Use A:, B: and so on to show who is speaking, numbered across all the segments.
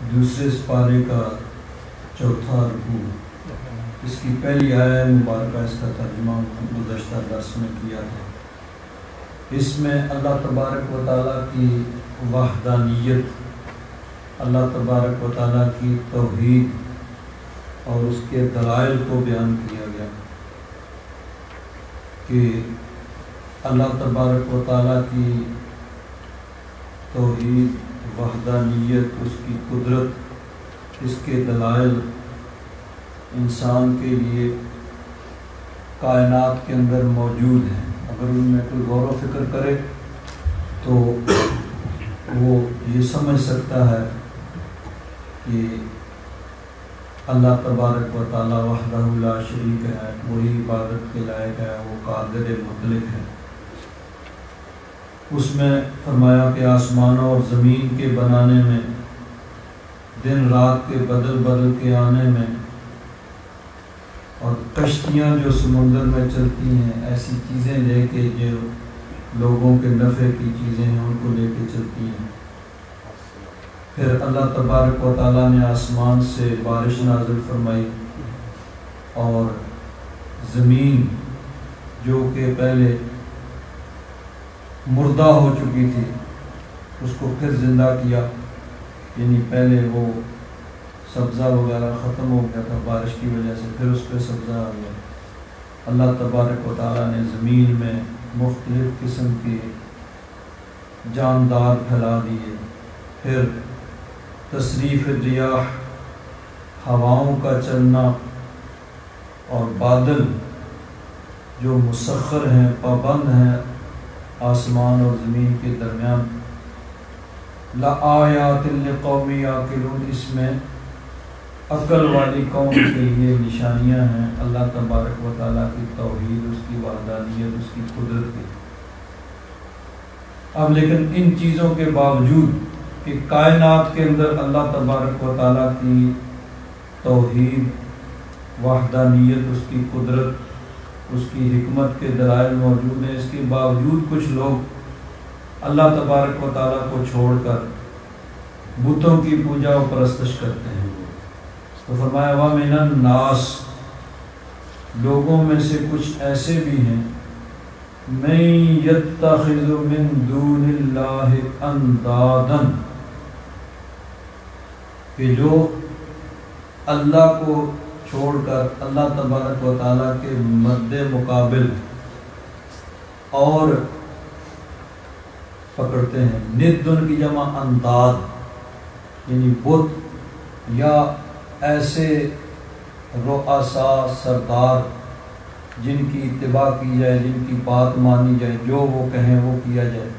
A: دوسرے سپارے کا چوتھا رکوع، اس کی پہلی آیت مبارکہ، اس کا ترجمہ گزشتہ درس میں کیا تھا۔ اس میں اللہ تبارک و تعالیٰ کی وحدانیت، اللہ تبارک و تعالیٰ کی توحید اور اس کے دلائل کو بیان کیا گیا کہ اللہ تبارک و تعالیٰ کی توحید، وحدانیت، اس کی قدرت، اس کے دلائل انسان کے لیے کائنات کے اندر موجود ہیں۔ اگر ان میں کوئی غور و فکر کرے تو وہ یہ سمجھ سکتا ہے کہ اللہ تبارک و تعالیٰ وحدہ لا شریک ہے، وہی عبادت کے لائق ہے، وہ قادر مطلق ہے۔ اس میں فرمایا کہ آسمانوں اور زمین کے بنانے میں، دن رات کے بدل بدل کے آنے میں، اور کشتیاں جو سمندر میں چلتی ہیں، ایسی چیزیں لے کے جو لوگوں کے نفع کی چیزیں ہیں ان کو لے کے چلتی ہیں۔ پھر اللہ تبارک و تعالیٰ نے آسمان سے بارش نازل فرمائی، اور زمین جو کہ پہلے مردہ ہو چکی تھی اس کو پھر زندہ کیا، یعنی پہلے وہ سبزہ وغیرہ ختم ہو گیا تھا بارش کی وجہ سے، پھر اس پہ سبزہ آ گیا۔ اللہ تبارک و تعالیٰ نے زمین میں مختلف قسم کے جاندار پھیلا دیے۔ پھر تصریف ریاح، ہواؤں کا چلنا، اور بادل جو مسخر ہیں، پابند ہیں آسمان اور زمین کے درمیان۔ لآیات لقوم یعقلون، اس میں عقل والی قوم کے لیے نشانیاں ہیں اللہ تبارک و تعالیٰ کی توحید، اس کی وحدانیت، اس کی قدرت کی۔ اب لیکن ان چیزوں کے باوجود کہ کائنات کے اندر اللہ تبارک و تعالیٰ کی توحید، وحدانیت، اس کی قدرت، اس کی حکمت کے دلائل موجود ہیں، اس کے باوجود کچھ لوگ اللہ تبارک و تعالیٰ کو چھوڑ کر بتوں کی پوجا و پرستش کرتے ہیں۔ تو فرمایا وَمِنَ النَّاسِ، لوگوں میں سے کچھ ایسے بھی ہیں، مَن يَتَّخِذُ مِن دُونِ اللَّهِ أَندَادًا، کہ جو اللہ کو چھوڑ کر اللہ تبارک و تعالیٰ کے مد مقابل اور پکڑتے ہیں۔ ند کی جمع انداد، یعنی بت یا ایسے رؤساء، سردار جن کی اتباع کی جائے، جن کی بات مانی جائے، جو وہ کہیں وہ کیا جائے۔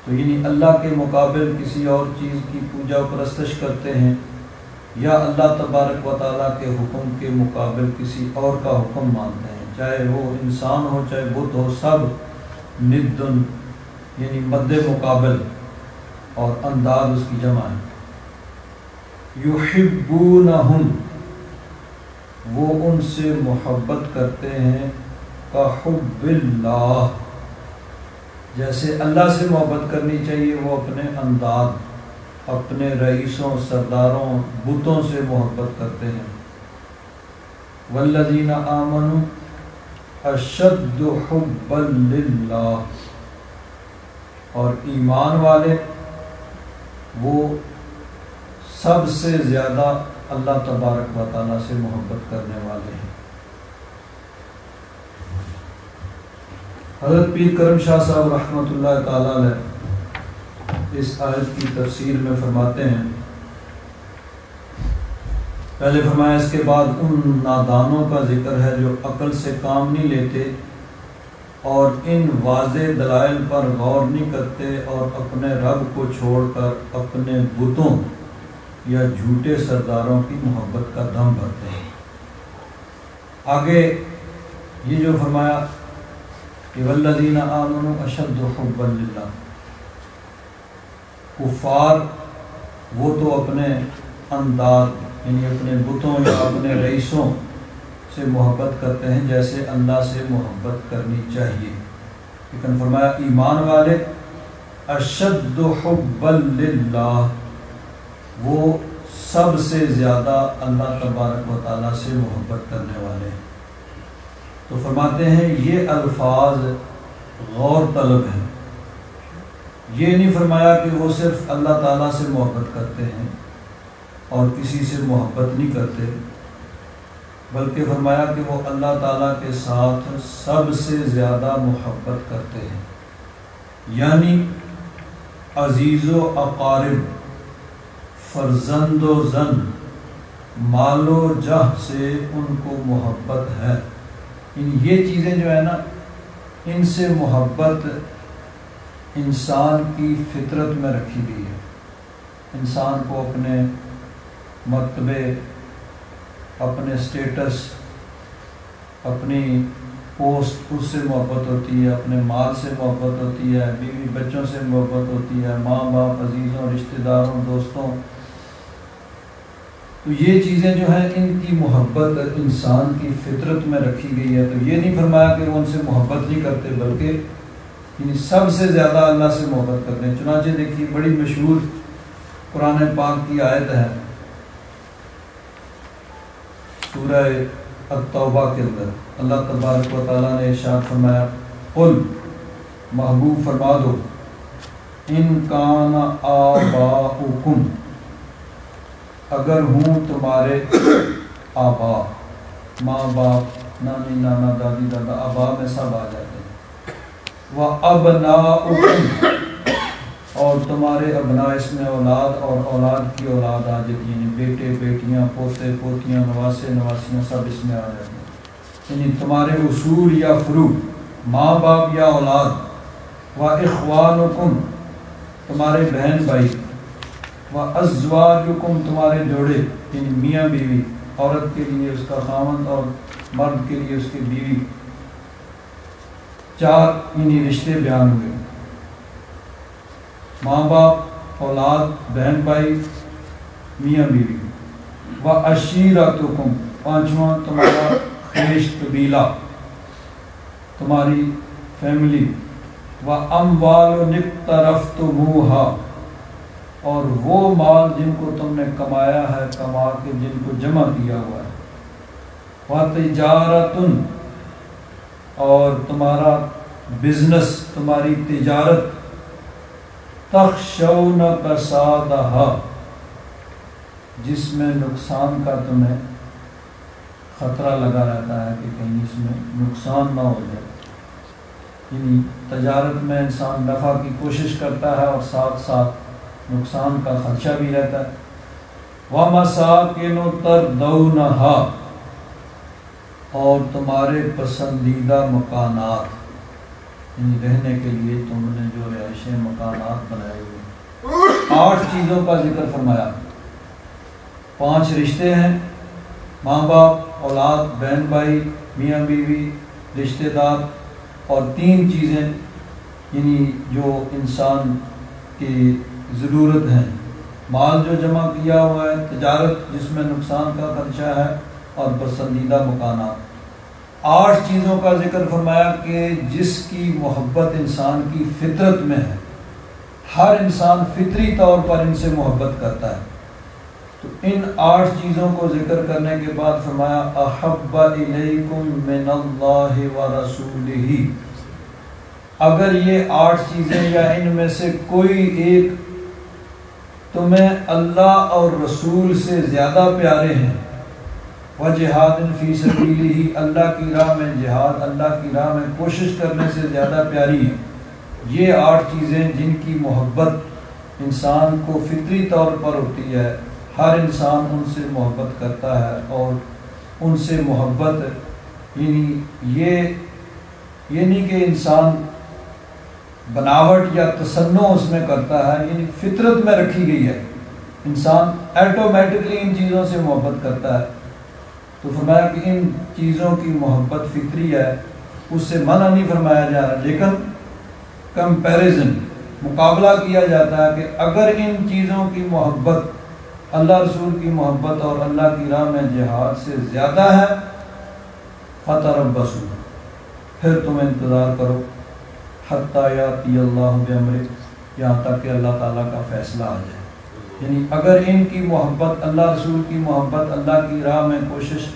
A: تو یعنی اللہ کے مقابل کسی اور چیز کی پوجا و پرستش کرتے ہیں، یا اللہ تبارک و تعالیٰ کے حکم کے مقابل کسی اور کا حکم مانتے ہیں، چاہے وہ انسان ہو چاہے بت ہو، سب ندن یعنی مد مقابل، اور انداز اس کی جمع ہے۔ یحبونہم، وہ ان سے محبت کرتے ہیں، کا حب اللہ، جیسے اللہ سے محبت کرنی چاہیے وہ اپنے انداز، اپنے رئیسوں، سرداروں، بتوں سے محبت کرتے ہیں۔ والذین آمنوا اشد حبا للہ، اور ایمان والے وہ سب سے زیادہ اللہ تبارک و تعالیٰ سے محبت کرنے والے ہیں۔ حضرت پیر کرم شاہ صاحب رحمۃ اللہ تعالیٰ علیہ اس آیت کی تفسیر میں فرماتے ہیں، پہلے فرمایا اس کے بعد ان نادانوں کا ذکر ہے جو عقل سے کام نہیں لیتے اور ان واضح دلائل پر غور نہیں کرتے اور اپنے رب کو چھوڑ کر اپنے بتوں یا جھوٹے سرداروں کی محبت کا دم بھرتے ہیں۔ آگے یہ جو فرمایا کہ والذین آمنوا اشد حبا للہ، کفار وہ تو اپنے انداز یعنی اپنے بتوں یا اپنے رئیسوں سے محبت کرتے ہیں جیسے اللہ سے محبت کرنی چاہیے، لیکن فرمایا ایمان والے اشد حبا للہ، وہ سب سے زیادہ اللہ تبارک و تعالیٰ سے محبت کرنے والے ہیں۔ تو فرماتے ہیں یہ الفاظ غور طلب ہیں، یہ نہیں فرمایا کہ وہ صرف اللہ تعالیٰ سے محبت کرتے ہیں اور کسی سے محبت نہیں کرتے، بلکہ فرمایا کہ وہ اللہ تعالیٰ کے ساتھ سب سے زیادہ محبت کرتے ہیں، یعنی عزیز و اقارب، فرزند و زن، مال و جاہ سے ان کو محبت ہے۔ یہ چیزیں جو ہے نا، ان سے محبت انسان کی فطرت میں رکھی گئی ہے۔ انسان کو اپنے مرتبے، اپنے سٹیٹس، اپنی پوسٹ، اس سے محبت ہوتی ہے، اپنے مال سے محبت ہوتی ہے، بیوی بچوں سے محبت ہوتی ہے، ماں باپ، عزیزوں، رشتہ داروں، دوستوں۔ تو یہ چیزیں جو ہیں ان کی محبت انسان کی فطرت میں رکھی گئی ہے۔ تو یہ نہیں فرمایا کہ وہ ان سے محبت نہیں کرتے، بلکہ سب سے زیادہ اللہ سے محبت کرتے ہیں۔ چنانچہ دیکھیے بڑی مشہور قرآن پاک کی آیت ہے سورہ التوبہ کے اندر، اللہ تبارک و تعالیٰ نے ارشاد فرمایا، قل، محبوب فرما دو، ان کان آباؤکم، اگر ہوں تمہارے آبا، ماں باپ، نانی نانا، دادی دادا، آبا میں سب آ جاتے ہیں، وَأَبْنَاؤُكُمْ، اور تمہارے ابناء، اس میں اولاد اور اولاد کی اولاد آ جاتی ہیں، یعنی بیٹے بیٹیاں، پوتے پوتیاں، نواسے نواسیاں، سب اس میں آ جاتے ہیں، یعنی تمہارے اصول یا فروع، ماں باپ یا اولاد، وَإِخْوَانُكُمْ، تمہارے بہن بھائی، وَأَزْوَاجُكُمْ، تمہارے جوڑے، یعنی میاں بیوی، عورت کے لیے اس کا خاوند اور مرد کے لیے اس کی بیوی، چار یعنی رشتے بیان ہوئے، ماں باپ، اولاد، بہن بھائی، میاں بیوی، وَعَشِيرَتُكُمْ، پانچواں تمہارا خیش قبیلہ، تمہاری فیملی، وَأَمْوَالٌ اقْتَرَفْتُمُوهَا، اور وہ مال جن کو تم نے کمایا ہے، کما کے جن کو جمع کیا ہوا ہے، وَتِجَارَةٌ، اور تمہارا بزنس، تمہاری تجارت، تَخْشَوْنَ كَسَادَهَا، جس میں نقصان کا تمہیں خطرہ لگا رہتا ہے کہ کہیں اس میں نقصان نہ ہو جائے، یعنی تجارت میں انسان نفع کی کوشش کرتا ہے اور ساتھ ساتھ نقصان کا خدشہ بھی رہتا ہے، وَمَسَاكِنُ تَرْضَوْنَهَا، اور تمہارے پسندیدہ مکانات، یعنی رہنے کے لیے تم نے جو رہائشیں مکانات بنائے ہوئے۔ 8 چیزوں کا ذکر فرمایا، 5 رشتے ہیں، ماں باپ، اولاد، بہن بھائی، میاں بیوی، رشتہ دار، اور 3 چیزیں یعنی جو انسان کی ضرورت ہیں، مال جو جمع کیا ہوا ہے، تجارت جس میں نقصان کا خدشہ ہے، اور پسندیدہ مکانات۔ 8 چیزوں کا ذکر فرمایا کہ جس کی محبت انسان کی فطرت میں ہے، ہر انسان فطری طور پر ان سے محبت کرتا ہے۔ تو ان 8 چیزوں کو ذکر کرنے کے بعد فرمایا، احب الیکم من اللہ ورسولہ، اگر یہ 8 چیزیں یا ان میں سے کوئی ایک تمہیں اللہ اور رسول سے زیادہ پیارے ہیں، وجہاد فی سبیلہ، اللہ کی راہ میں جہاد، اللہ کی راہ میں کوشش کرنے سے زیادہ پیاری ہیں، یہ 8 چیزیں جن کی محبت انسان کو فطری طور پر ہوتی ہے، ہر انسان ان سے محبت کرتا ہے، اور ان سے محبت یعنی یہ نہیں کہ انسان بناوٹ یا تصنع اس میں کرتا ہے، یعنی فطرت میں رکھی گئی ہے، انسان ایٹومیٹکلی ان چیزوں سے محبت کرتا ہے۔ تو فرمایا کہ ان چیزوں کی محبت فطری ہے، اس سے منع نہیں فرمایا جا رہا، لیکن کمپیریزن، مقابلہ کیا جاتا ہے کہ اگر ان چیزوں کی محبت اللہ رسول کی محبت اور اللہ کی راہ میں جہاد سے زیادہ ہے، فتربصوا، پھر تم انتظار کرو، حتی یاتی اللہ بامرہ، یہاں تک کہ اللہ تعالیٰ کا فیصلہ آ جائے، یعنی اگر ان کی محبت اللہ رسول کی محبت اللہ کی راہ میں کوشش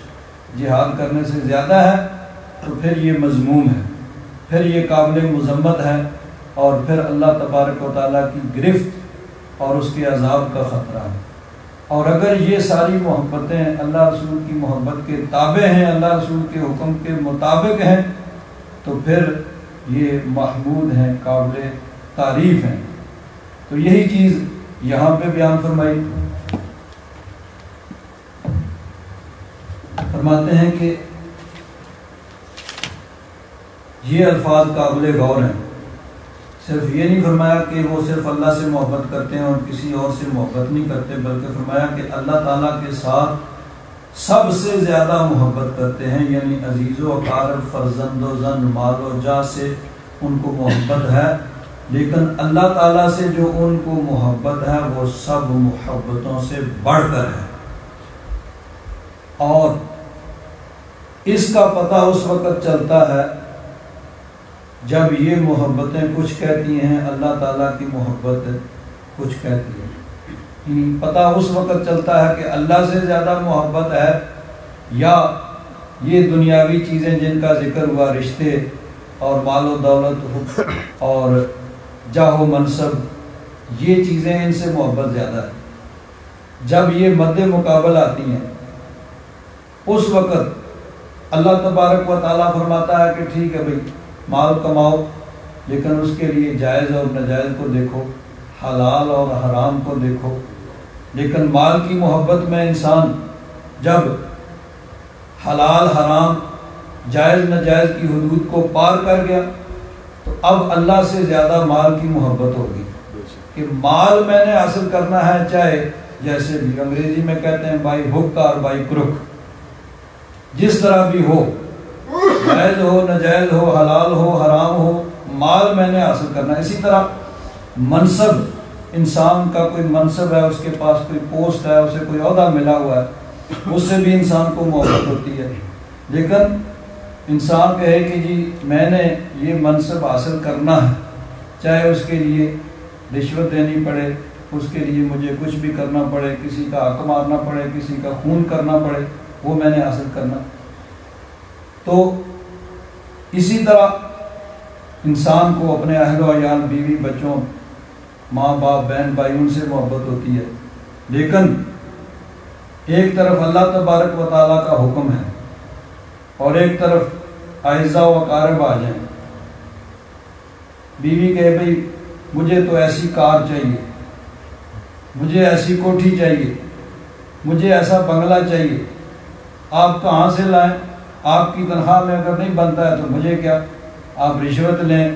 A: جہاد کرنے سے زیادہ ہے تو پھر یہ مذموم ہے، پھر یہ قابل مذمت ہے، اور پھر اللہ تبارک و تعالیٰ کی گرفت اور اس کے عذاب کا خطرہ ہے۔ اور اگر یہ ساری محبتیں اللہ رسول کی محبت کے تابع ہیں، اللہ رسول کے حکم کے مطابق ہیں، تو پھر یہ محمود ہیں، قابل تعریف ہیں۔ تو یہی چیز یہاں پہ بیان فرمائی، فرماتے ہیں کہ یہ الفاظ قابل غور ہیں۔ صرف یہ نہیں فرمایا کہ وہ صرف اللہ سے محبت کرتے ہیں اور کسی اور سے محبت نہیں کرتے، بلکہ فرمایا کہ اللہ تعالیٰ کے ساتھ سب سے زیادہ محبت کرتے ہیں، یعنی عزیز و اقارب، فرزند و زن، مال و جاہ سے ان کو محبت ہے، لیکن اللہ تعالیٰ سے جو ان کو محبت ہے وہ سب محبتوں سے بڑھ کر ہے۔ اور اس کا پتہ اس وقت چلتا ہے جب یہ محبتیں کچھ کہتی ہیں، اللہ تعالیٰ کی محبت کچھ کہتی ہے، یعنی پتہ اس وقت چلتا ہے کہ اللہ سے زیادہ محبت ہے، یا یہ دنیاوی چیزیں جن کا ذکر ہوا، رشتے اور مال و دولت اور جاہ و منصب، یہ چیزیں ان سے محبت زیادہ ہے۔ جب یہ مد مقابل آتی ہیں اس وقت اللہ تبارک و تعالیٰ فرماتا ہے کہ ٹھیک ہے بھئی مال کماؤ، لیکن اس کے لیے جائز اور ناجائز کو دیکھو، حلال اور حرام کو دیکھو۔ لیکن مال کی محبت میں انسان جب حلال حرام جائز ناجائز کی حدود کو پار کر گیا تو اب اللہ سے زیادہ مال کی محبت ہوگی کہ مال میں نے حاصل کرنا ہے، چاہے جیسے بھی انگریزی میں کہتے ہیں بائی ہک اور بائی کرک، جس طرح بھی ہو، جائز ہو ناجائز ہو، حلال ہو حرام ہو، مال میں نے حاصل کرنا ہے۔ اسی طرح منصب، انسان کا کوئی منصب ہے، اس کے پاس کوئی پوسٹ ہے، اسے کوئی عہدہ ملا ہوا ہے، اس سے بھی انسان کو محبت ہوتی ہے۔ لیکن انسان کہے کہ جی میں نے یہ منصب حاصل کرنا ہے، چاہے اس کے لیے رشوت دینی پڑے، اس کے لیے مجھے کچھ بھی کرنا پڑے، کسی کا حق مارنا پڑے، کسی کا خون کرنا پڑے، وہ میں نے حاصل کرنا۔ تو اسی طرح انسان کو اپنے اہل و عیال، بیوی بچوں، ماں باپ، بہن بھائی، ان سے محبت ہوتی ہے۔ لیکن ایک طرف اللہ تبارک و تعالیٰ کا حکم ہے اور ایک طرف اعزاء و اقارب آ جائیں، بیوی کہے بھئی مجھے تو ایسی کار چاہیے، مجھے ایسی کوٹھی چاہیے، مجھے ایسا بنگلہ چاہیے، آپ کہاں سے لائیں؟ آپ کی تنخواہ میں اگر نہیں بنتا ہے تو مجھے کیا؟ آپ رشوت لیں،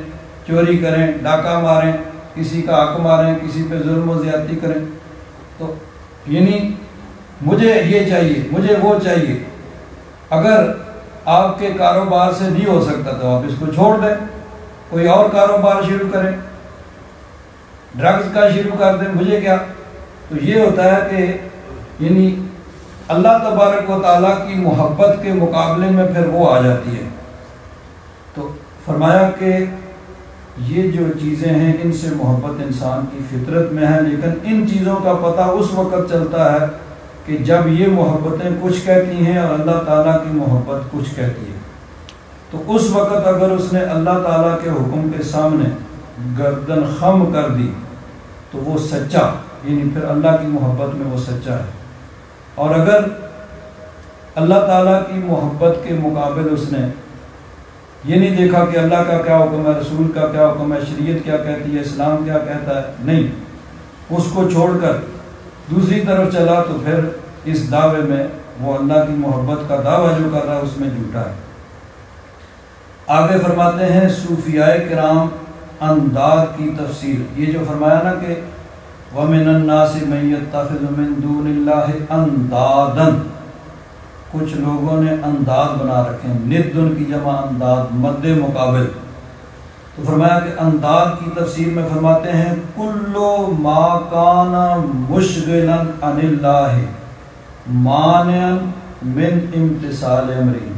A: چوری کریں، ڈاکہ ماریں، کسی کا حق ماریں، کسی پہ ظلم و زیادتی کریں، تو یعنی مجھے یہ چاہیے، مجھے وہ چاہیے۔ اگر آپ کے کاروبار سے نہیں ہو سکتا تو آپ اس کو چھوڑ دیں، کوئی اور کاروبار شروع کریں، ڈرگز کا شروع کر دیں، مجھے کیا؟ تو یہ ہوتا ہے کہ یعنی اللہ تبارک و تعالیٰ کی محبت کے مقابلے میں پھر وہ آ جاتی ہے۔ تو فرمایا کہ یہ جو چیزیں ہیں ان سے محبت انسان کی فطرت میں ہے، لیکن ان چیزوں کا پتہ اس وقت چلتا ہے کہ جب یہ محبتیں کچھ کہتی ہیں اور اللہ تعالیٰ کی محبت کچھ کہتی ہے۔ تو اس وقت اگر اس نے اللہ تعالیٰ کے حکم کے سامنے گردن خم کر دی تو وہ سچا، یعنی پھر اللہ کی محبت میں وہ سچا ہے۔ اور اگر اللہ تعالیٰ کی محبت کے مقابل اس نے یہ نہیں دیکھا کہ اللہ کا کیا حکم ہے، رسول کا کیا حکم ہے، شریعت کیا کہتی ہے، اسلام کیا کہتا ہے، نہیں، اس کو چھوڑ کر دوسری طرف چلا تو پھر اس دعوے میں وہ اللہ کی محبت کا دعویٰ جو کر رہا ہے اس میں جھوٹا ہے۔ آگے فرماتے ہیں صوفیاء کرام انداد کی تفسیر، یہ جو فرمایا نا کہ وَمِنَ النَّاسِ مَن يَتَّخِذُ مِن دُونِ اللَّهِ أَندَادًا، کچھ لوگوں نے انداد بنا رکھے ہیں، ندن کی جمع انداد، مد مقابل۔ تو فرمایا کہ انداد کی تفسیر میں فرماتے ہیں کُلُّ مَا كَانَ مُشْغِلًا عَنِ اللَّهِ مَانِعًا مِن امتثال امرِهِ،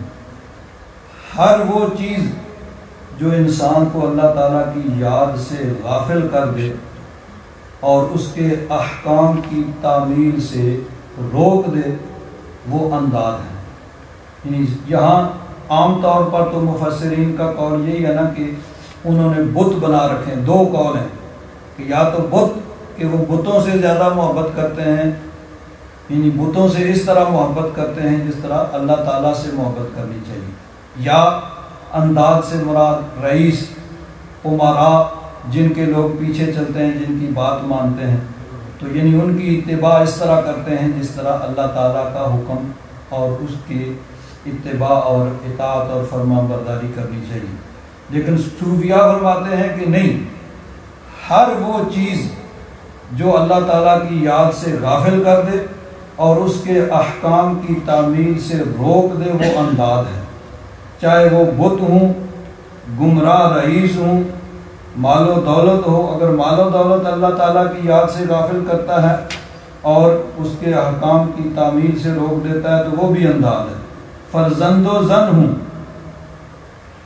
A: ہر وہ چیز جو انسان کو اللہ تعالیٰ کی یاد سے غافل کر دے، اور اس کے احکام کی تعمیل سے روک دے، وہ انداز ہے۔ یعنی یہاں عام طور پر تو مفسرین کا قول یہی ہے نا کہ انہوں نے بت بنا رکھے ہیں۔ دو قول ہیں کہ یا تو بت کہ وہ بتوں سے زیادہ محبت کرتے ہیں، یعنی بتوں سے اس طرح محبت کرتے ہیں جس طرح اللہ تعالیٰ سے محبت کرنی چاہیے، یا انداز سے مراد رئیس امراء جن کے لوگ پیچھے چلتے ہیں، جن کی بات مانتے ہیں، تو یعنی ان کی اتباع اس طرح کرتے ہیں جس طرح اللہ تعالیٰ کا حکم اور اس کے اتباع اور اطاعت اور فرما برداری کرنی چاہیے۔ لیکن صوفیاء فرماتے ہیں کہ نہیں، ہر وہ چیز جو اللہ تعالیٰ کی یاد سے غافل کر دے اور اس کے احکام کی تعمیل سے روک دے، وہ انداز ہے، چاہے وہ بت ہوں، گمراہ رئیس ہوں، مال و دولت ہو۔ اگر مال و دولت اللہ تعالیٰ کی یاد سے غافل کرتا ہے اور اس کے احکام کی تعمیل سے روک دیتا ہے تو وہ بھی انداز ہے۔ فرزند و زن ہوں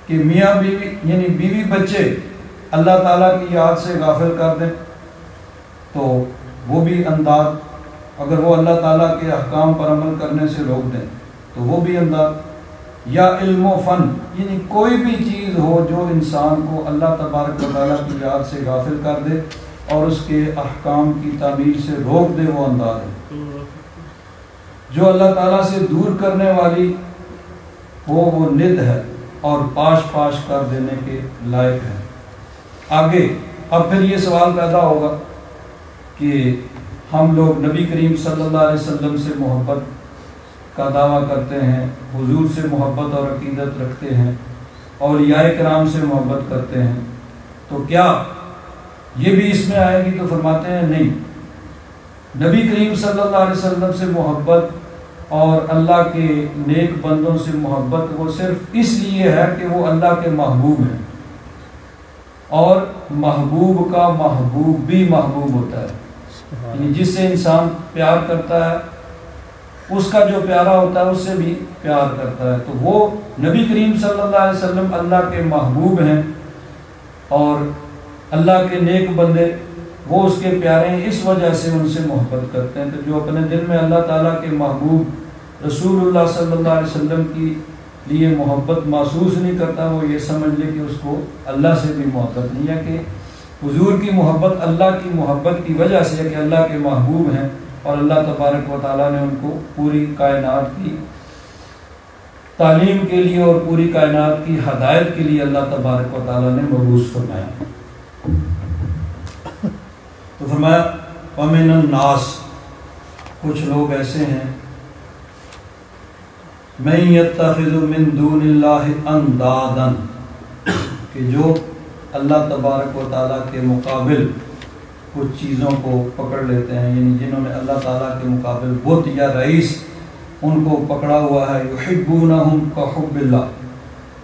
A: کہ میاں بیوی یعنی بیوی بچے اللہ تعالیٰ کی یاد سے غافل کر دیں تو وہ بھی انداز، اگر وہ اللہ تعالیٰ کے احکام پر عمل کرنے سے روک دیں تو وہ بھی انداز۔ یا علم و فن، یعنی کوئی بھی چیز ہو جو انسان کو اللہ تبارک و تعالیٰ کی یاد سے غافل کر دے اور اس کے احکام کی تعمیل سے روک دے، وہ انداز ہے۔ جو اللہ تعالیٰ سے دور کرنے والی ہو وہ ند ہے اور پاش پاش کر دینے کے لائق ہے۔ آگے اب پھر یہ سوال پیدا ہوگا کہ ہم لوگ نبی کریم صلی اللہ علیہ وسلم سے محبت کا دعویٰ کرتے ہیں، حضور سے محبت اور عقیدت رکھتے ہیں، اولیاء کرام سے محبت کرتے ہیں، تو کیا یہ بھی اس میں آئے گی؟ تو فرماتے ہیں نہیں، نبی کریم صلی اللہ علیہ وسلم سے محبت اور اللہ کے نیک بندوں سے محبت وہ صرف اس لیے ہے کہ وہ اللہ کے محبوب ہیں، اور محبوب کا محبوب بھی محبوب ہوتا ہے، یعنی جس سے انسان پیار کرتا ہے اس کا جو پیارا ہوتا ہے اس سے بھی پیار کرتا ہے، تو وہ نبی کریم صلی اللہ علیہ وسلم اللہ کے محبوب ہیں اور اللہ کے نیک بندے وہ اس کے پیارے ہیں، اس وجہ سے ان سے محبت کرتے ہیں۔ تو جو اپنے دل میں اللہ تعالیٰ کے محبوب رسول اللہ صلی اللہ علیہ وسلم کی لیے محبت محسوس نہیں کرتا، وہ یہ سمجھ لے کہ اس کو اللہ سے بھی محبت نہیں ہے، کہ حضور کی محبت اللہ کی محبت کی وجہ سے ہے کہ اللہ کے محبوب ہیں اور اللہ تبارک و تعالیٰ نے ان کو پوری کائنات کی تعلیم کے لیے اور پوری کائنات کی ہدایت کے لیے اللہ تبارک و تعالیٰ نے مبعوث فرمایا۔ تو فرمایا وَمِنَ النَّاسِ، کچھ لوگ ایسے ہیں مَن يَتَّخِذُ مِن دُونِ اللَّهِ أَندَادًا، کہ جو اللہ تبارک و تعالیٰ کے مقابل کچھ چیزوں کو پکڑ لیتے ہیں، یعنی جنہوں نے اللہ تعالیٰ کے مقابل بت یا رئیس ان کو پکڑا ہوا ہے، يُحِبُّونَهُمْ كَحُبِّ اللَّهِ،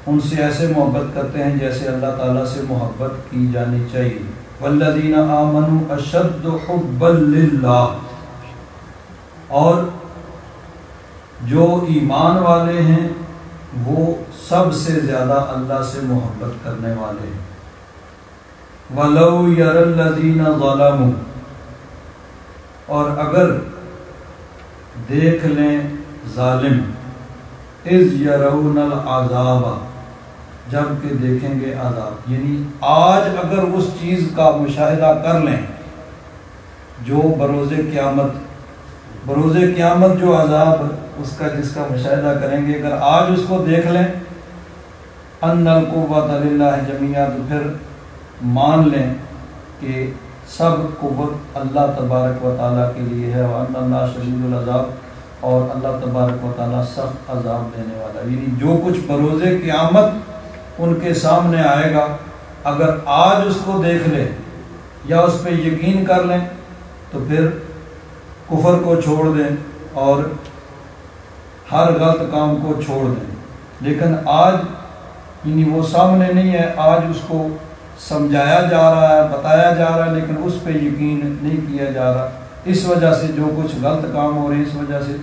A: ان سے ایسے محبت کرتے ہیں جیسے اللہ تعالیٰ سے محبت کی جانی چاہیے۔ وَالَّذِينَ آمَنُوا أَشَدُّ حُبًّا لِلَّهِ، اور جو ایمان والے ہیں وہ سب سے زیادہ اللہ سے محبت کرنے والے ہیں۔ وَلَوْ يَرَى الَّذِينَ ظَلَمُوا، اور اگر دیکھ لیں ظالم، اِذْ يَرَوْنَ الْعَذَابَ، جب کہ دیکھیں گے عذاب، یعنی آج اگر اس چیز کا مشاہدہ کر لیں جو بروز قیامت جو عذاب اس کا جس کا مشاہدہ کریں گے، اگر آج اس کو دیکھ لیں ان القوۃ للہ جمیعا، تو پھر مان لیں کہ سب قوت اللہ تبارک و تعالیٰ کے لیے ہے، وَأَنَّ اللَّهَ شَدِيدُ الْعَذَابِ، اور اللہ تبارک و تعالیٰ سخت عذاب دینے والا ہے۔ یعنی جو کچھ بروز قیامت ان کے سامنے آئے گا، اگر آج اس کو دیکھ لیں یا اس پہ یقین کر لیں تو پھر کفر کو چھوڑ دیں اور ہر غلط کام کو چھوڑ دیں۔ لیکن آج یعنی وہ سامنے نہیں ہے، آج اس کو سمجھایا جا رہا ہے، بتایا جا رہا ہے، لیکن اس پہ یقین نہیں کیا جا رہا، اس وجہ سے جو کچھ غلط کام ہو رہے ہیں، اس وجہ سے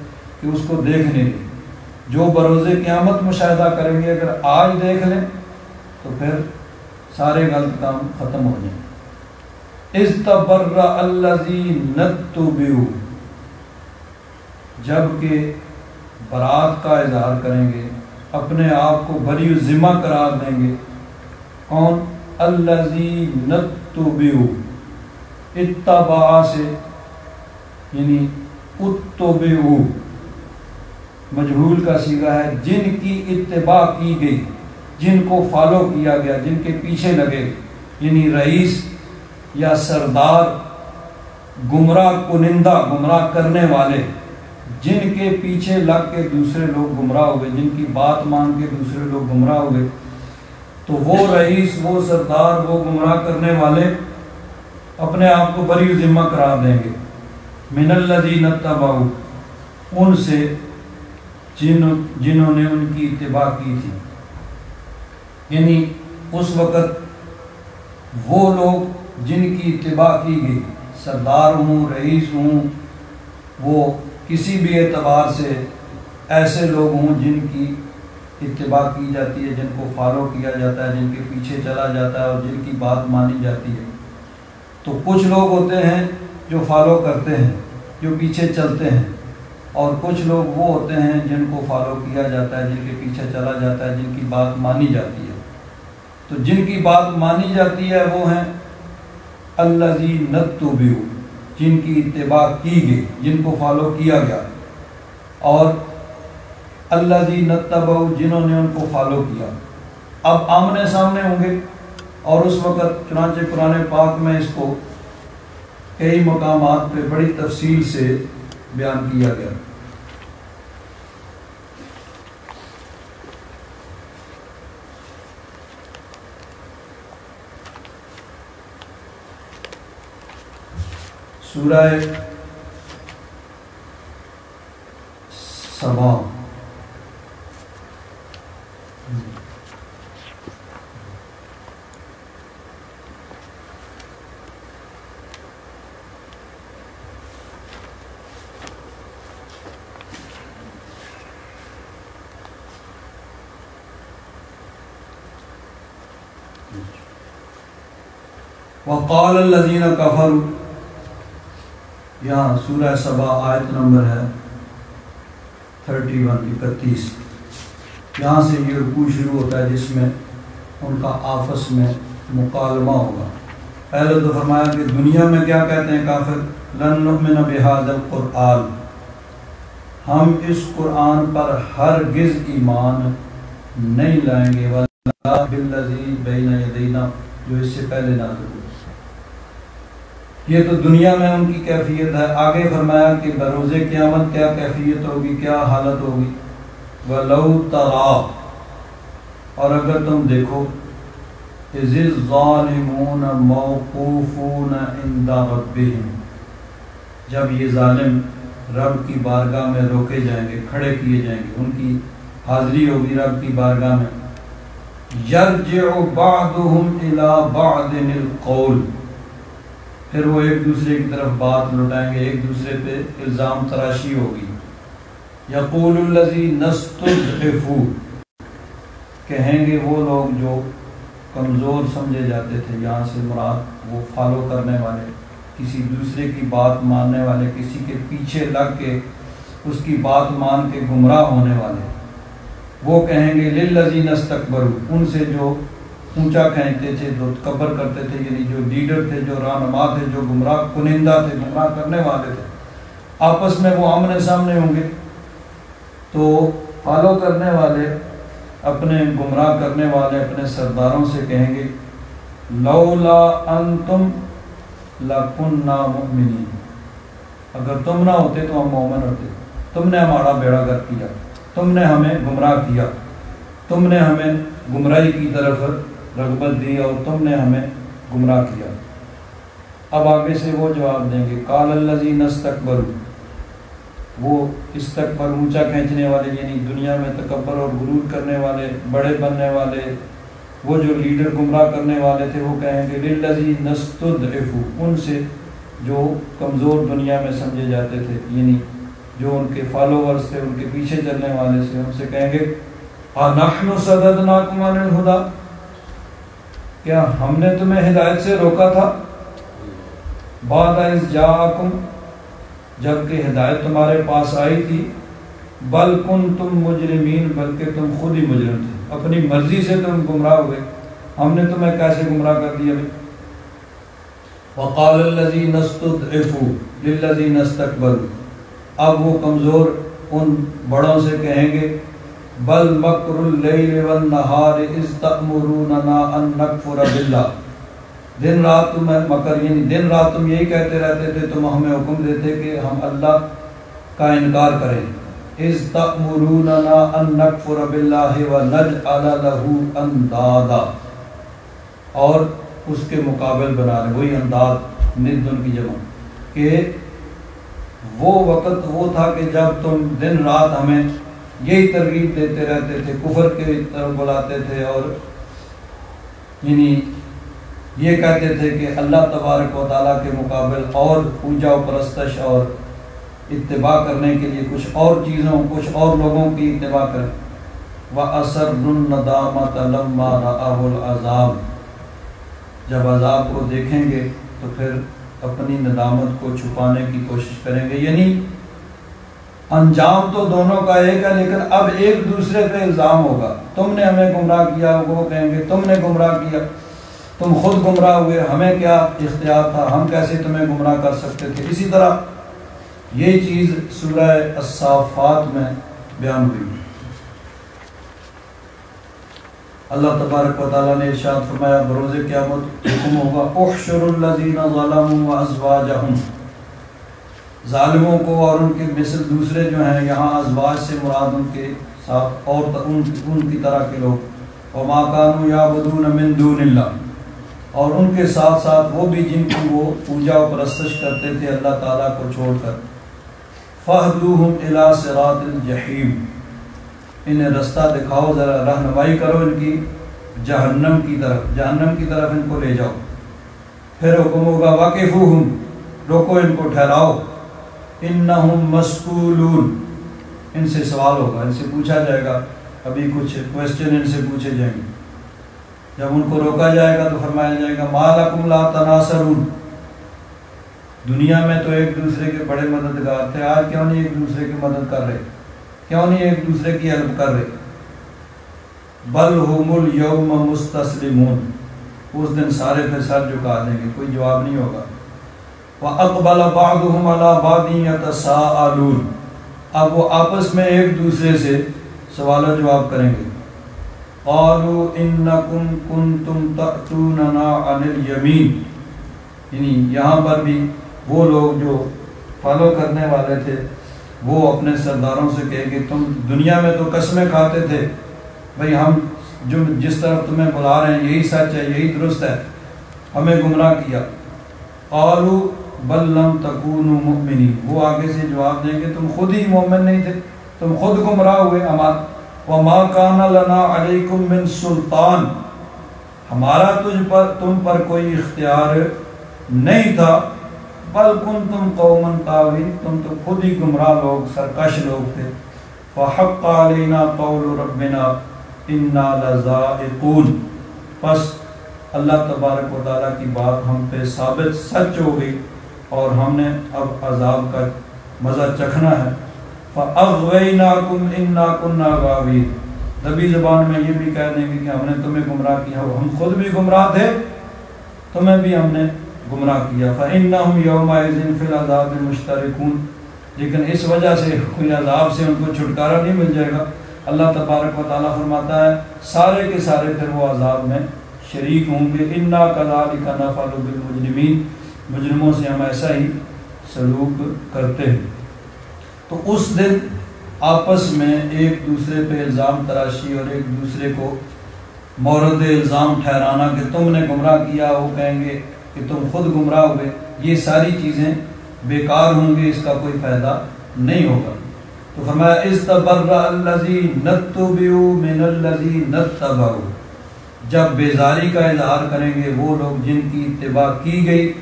A: کہ اس کو دیکھ نہیں رہے۔ جو بروز قیامت مشاہدہ کریں گے اگر آج دیکھ لیں تو پھر سارے غلط کام ختم ہو جائیں۔ استبرأ الذین اتبعوا، جب کہ برات کا اظہار کریں گے، اپنے آپ کو بری ذمہ قرار دیں گے، کون؟ الذین اتبعوا، اتباع سے یعنی اتبعوا مجہول کا صیغہ ہے، جن کی اتباع کی گئی، جن کو فالو کیا گیا، جن کے پیچھے لگے، یعنی رئیس یا سردار، گمراہ کنندہ، گمراہ کرنے والے، جن کے پیچھے لگ کے دوسرے لوگ گمراہ ہوئے، جن کی بات مان کے دوسرے لوگ گمراہ ہوئے، تو وہ رئیس، وہ سردار، وہ گمراہ کرنے والے اپنے آپ کو بری ذمہ قرار دیں گے، من الذین اتبعوا، ان سے جنہوں نے ان کی اتباع کی تھی، یعنی اس وقت وہ لوگ جن کی اتباع کی گئی، سردار ہوں، رئیس ہوں، وہ کسی بھی اعتبار سے ایسے لوگ ہوں جن کی اتباع کی جاتی ہے، جن کو فالو کیا جاتا ہے، جن کے پیچھے چلا جاتا ہے اور جن کی بات مانی جاتی ہے۔ تو کچھ لوگ ہوتے ہیں جو فالو کرتے ہیں، جو پیچھے چلتے ہیں، اور کچھ لوگ وہ ہوتے ہیں جن کو فالو کیا جاتا ہے، جن کے پیچھے چلا جاتا ہے، جن کی بات مانی جاتی ہے۔ تو جن کی بات مانی جاتی ہے وہ ہیں الذین اتبعوا، جن کی اتباع کی گئی، جن کو فالو کیا گیا، اور الذین اتبعوا، جنہوں نے ان کو فالو کیا۔ اب آمنے سامنے ہوں گے، اور اس وقت چنانچہ قرآن پاک میں اس کو کئی مقامات پہ بڑی تفصیل سے بیان کیا گیا۔ سورہ سبا، وقال الذین کفروا، یہاں سورہ سبا آیت نمبر ہے 31 یہاں سے یہ رکوع شروع ہوتا ہے جس میں ان کا آپس میں مکالمہ ہوگا۔ پہلے تو فرمایا کہ دنیا میں کیا کہتے ہیں کافر، لن نؤمن بہذا القرآن، ہم اس قرآن پر ہرگز ایمان نہیں لائیں گے، ولا بالذی بین یدینا، جو اس سے پہلے نازل ہوا۔ یہ تو دنیا میں ان کی کیفیت ہے۔ آگے فرمایا کہ بروز قیامت کیا کیفیت ہوگی، کیا حالت ہوگی، وَلَوْ تَرَىٰ، اور اگر تم دیکھو، اِذِ الظَّالِمُونَ مَوْقُوفُونَ عِنْدَ رَبِّهِمْ، جب یہ ظالم رب کی بارگاہ میں روکے جائیں گے، کھڑے کیے جائیں گے، ان کی حاضری ہوگی رب کی بارگاہ میں۔ يَرْجِعُ بَعْضُهُمْ إِلَىٰ بَعْضٍ الْقَوْلِ، پھر وہ ایک دوسرے کی طرف بات لوٹائیں گے، ایک دوسرے پہ الزام تراشی ہوگی۔ یقول الذین استضعفوا، کہیں گے وہ لوگ جو کمزور سمجھے جاتے تھے، یہاں سے مراد وہ فالو کرنے والے، کسی دوسرے کی بات ماننے والے، کسی کے پیچھے لگ کے اس کی بات مان کے گمراہ ہونے والے، وہ کہیں گے للذین استکبروا، ان سے جو اونچا کھینچتے تھے، جو تکبر کرتے تھے، یعنی جو لیڈر تھے، جو رہنما تھے، جو گمراہ کنندہ تھے، گمراہ کرنے والے تھے، آپس میں وہ آمنے سامنے ہوں گے۔ تو فالو کرنے والے اپنے گمراہ کرنے والے اپنے سرداروں سے کہیں گے لولا انتم لکنا مؤمنین، اگر تم نہ ہوتے تو ہم مومن ہوتے، تم نے ہمارا بیڑا گرک کیا، تم نے ہمیں گمراہ کیا، تم نے ہمیں گمراہی کی طرف رغبت دی اور تم نے ہمیں گمراہ کیا۔ اب آگے سے وہ جواب دیں گے قال الذین استکبروا، وہ استکبر اونچا کھینچنے والے، یعنی دنیا میں تکبر اور غرور کرنے والے، بڑے بننے والے، وہ جو لیڈر گمراہ کرنے والے تھے، وہ کہیں گے للذین استضعفوا، ان سے جو کمزور دنیا میں سمجھے جاتے تھے، یعنی جو ان کے فالوورز تھے، ان کے پیچھے چلنے والے سے، ان سے کہیں گے اَنَحْنُ صَدَدْنَاكُمْ عَنِ الْهُدَىٰ، کیا ہم نے تمہیں ہدایت سے روکا تھا؟ بعد اذ جاءکم، جبکہ ہدایت تمہارے پاس آئی تھی، بل کنتم مجرمین، بلکہ تم خود ہی مجرم تھے، اپنی مرضی سے تم گمراہ ہوئے، ہم نے تمہیں کیسے گمراہ کر دیا بھائی؟ وقال الذین استضعفوا للذین استکبروا، اب وہ کمزور ان بڑوں سے کہیں گے، بل مکر اللیل والنہار اذ تأمروننا ان نکفر باللہ، دن رات تم مکر، یعنی دن رات تم یہی کہتے رہتے تھے، تم ہمیں حکم دیتے کہ ہم اللہ کا انکار کریں، اذ تأمروننا ان نکفر باللہ ونجعل لہ اندادا، اور اس کے مقابل بنا رہے، وہی انداز ند ان کی جمع، کہ وہ وقت وہ تھا کہ جب تم دن رات ہمیں یہی ترغیب دیتے رہتے تھے، کفر کے طرف بلاتے تھے، اور یعنی یہ کہتے تھے کہ اللہ تبارک و تعالیٰ کے مقابل اور پوجا و پرستش اور اتباع کرنے کے لیے کچھ اور چیزوں، کچھ اور لوگوں کی اتباع کریں۔ وَأَسَرُّ النَّدَامَةَ لَمَّا رَأَوُا الْعَذَابَ، جب عذاب کو دیکھیں گے تو پھر اپنی ندامت کو چھپانے کی کوشش کریں گے، یعنی انجام تو دونوں کا ایک ہے، لیکن اب ایک دوسرے پہ الزام ہوگا، تم نے ہمیں گمراہ کیا، وہ کہیں گے تم نے گمراہ کیا، تم خود گمراہ ہوئے، ہمیں کیا اختیار تھا، ہم کیسے تمہیں گمراہ کر سکتے تھے۔ اسی طرح یہ چیز سورہ الصافات میں بیان ہوئی۔ اللہ تبارک و تعالیٰ نے ارشاد فرمایا بروز قیامت حکم ہوگا، احشر الذین ظلموا وازواجہم، ظالموں کو اور ان کے مثل دوسرے جو ہیں، یہاں ازواج سے مراد ان کے ساتھ اور ان کی طرح کے لوگ، وما کانوا یعبدون من دون اللہ، اور ان کے ساتھ ساتھ وہ بھی جن کی وہ پوجا و پرستش کرتے تھے اللہ تعالیٰ کو چھوڑ کر، فاہدوہم الی صراط الجحیم، انہیں رستہ دکھاؤ، ذرا رہنمائی کرو ان کی جہنم کی طرف ان کو لے جاؤ۔ پھر حکم ہوگا واقفوہم، روکو ان کو، ٹھہراؤ، انہم مسئولون، ان سے سوال ہوگا، ان سے پوچھا جائے گا، ابھی کچھ کویسچن ان سے پوچھے جائیں گے۔ جب ان کو روکا جائے گا تو فرمایا جائے گا ما لکم لا تناصرون، دنیا میں تو ایک دوسرے کے بڑے مددگار تھے، آج کیوں نہیں ایک دوسرے کی مدد کر رہے، کیوں نہیں ایک دوسرے کی ہیلپ کر رہے؟ بل ہم الیوم مستسلمون، اس دن سارے پھر سر جھکا دیں گے، کوئی جواب نہیں ہوگا۔ وَأَقْبَلَ بَعْضُهُمْ عَلَى بَعْضٍ يَتَسَاءَلُونَ، اب وہ آپس میں ایک دوسرے سے سوال و جواب کریں گے۔ قَالُوا إِنَّكُمْ كُنْتُمْ تَأْتُونَنَا عَنِ الْيَمِينِ، یعنی یہاں پر بھی وہ لوگ جو فالو کرنے والے تھے وہ اپنے سرداروں سے کہیں کہ تم دنیا میں تو قسمیں کھاتے تھے بھئی ہم جو جس طرف تمہیں بلا رہے ہیں یہی سچ ہے، یہی درست ہے، ہمیں گمراہ کیا۔ قالوا بل لم تکونوا مؤمنین، وہ آگے سے جواب دیں کہ تم خود ہی مومن نہیں تھے، تم خود گمراہ ہوئے۔ وما کان لنا علیکم من سلطان، ہمارا تم پر کوئی اختیار نہیں تھا، بل کنتم قوما طاغین، تم تو خود ہی گمراہ لوگ، سرکش لوگ تھے۔ فحق علینا قول ربنا انا لذائقون، پس اللہ تبارک و تعالیٰ کی بات ہم پہ ثابت سچ ہو گئی اور ہم نے اب عذاب کا مزہ چکھنا ہے۔ فاغویناکم انا کنا غاوین، نبی زبان میں یہ بھی کہہ دیں گے کہ ہم نے تمہیں گمراہ کیا، ہم خود بھی گمراہ تھے، تمہیں بھی ہم نے گمراہ کیا۔ فإنہم یومئذ فی العذاب مشترکون، لیکن اس وجہ سے کوئی عذاب سے ان کو چھٹکارا نہیں مل جائے گا۔ اللہ تبارک و تعالیٰ فرماتا ہے سارے کے سارے پھر وہ عذاب میں شریک ہوں گے۔ انا کذالک نفعل بالمجرمین، مجرموں سے ہم ایسا ہی سلوک کرتے ہیں۔ تو اس دن آپس میں ایک دوسرے پہ الزام تراشی اور ایک دوسرے کو مورد الزام ٹھہرانا کہ تم نے گمراہ کیا، وہ کہیں گے کہ تم خود گمراہ ہوئے، یہ ساری چیزیں بیکار ہوں گی، اس کا کوئی فائدہ نہیں ہوگا۔ تو فرمایا استبرأ الذین اتبعوا من الذین اتبعوا، جب بیزاری کا اظہار کریں گے وہ لوگ جن کی اتباع کی گئی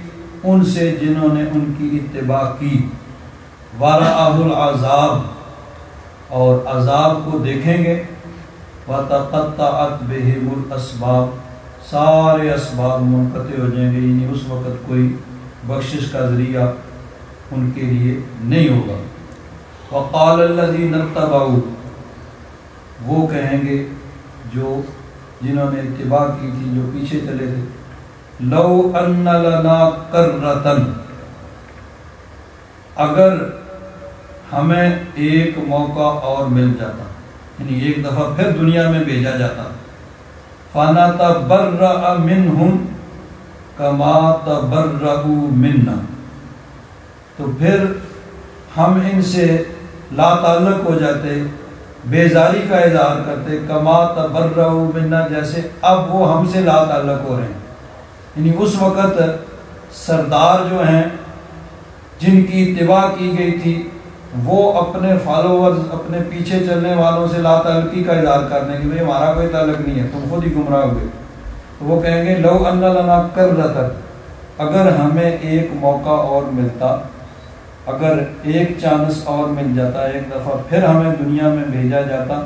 A: ان سے جنہوں نے ان کی اتباع کی۔ ورأہ العذاب، اور عذاب کو دیکھیں گے۔ وتقطعت بہم الاسباب، سارے اسباب منقطع ہو جائیں گے، یعنی اس وقت کوئی بخشش کا ذریعہ ان کے لیے نہیں ہوگا۔ وقال الذین اتبعوا، وہ کہیں گے جو جنہوں نے اتباع کی تھی، جو پیچھے چلے تھے، لو ان لنا کرۃ، اگر ہمیں ایک موقع اور مل جاتا، یعنی ایک دفعہ پھر دنیا میں بھیجا جاتا، فَنَتَبَرَّأَ مِنْهُمْ كَمَا تَبَرَّؤُوا مِنَّا، تو پھر ہم ان سے لا تعلق ہو جاتے، بیزاری کا اظہار کرتے، کما تبرؤوا منا، جیسے اب وہ ہم سے لا تعلق ہو رہے ہیں۔ یعنی اس وقت سردار جو ہیں جن کی اتباع کی گئی تھی، وہ اپنے فالوورز، اپنے پیچھے چلنے والوں سے لا تعلقی کا اظہار کرنے کہ بھئی ہمارا کوئی تعلق نہیں ہے، تم خود ہی گمراہ ہوئے۔ تو وہ کہیں گے لو ان لنا کرۃ، اگر ہمیں ایک موقع اور ملتا، اگر ایک چانس اور مل جاتا، ایک دفعہ پھر ہمیں دنیا میں بھیجا جاتا،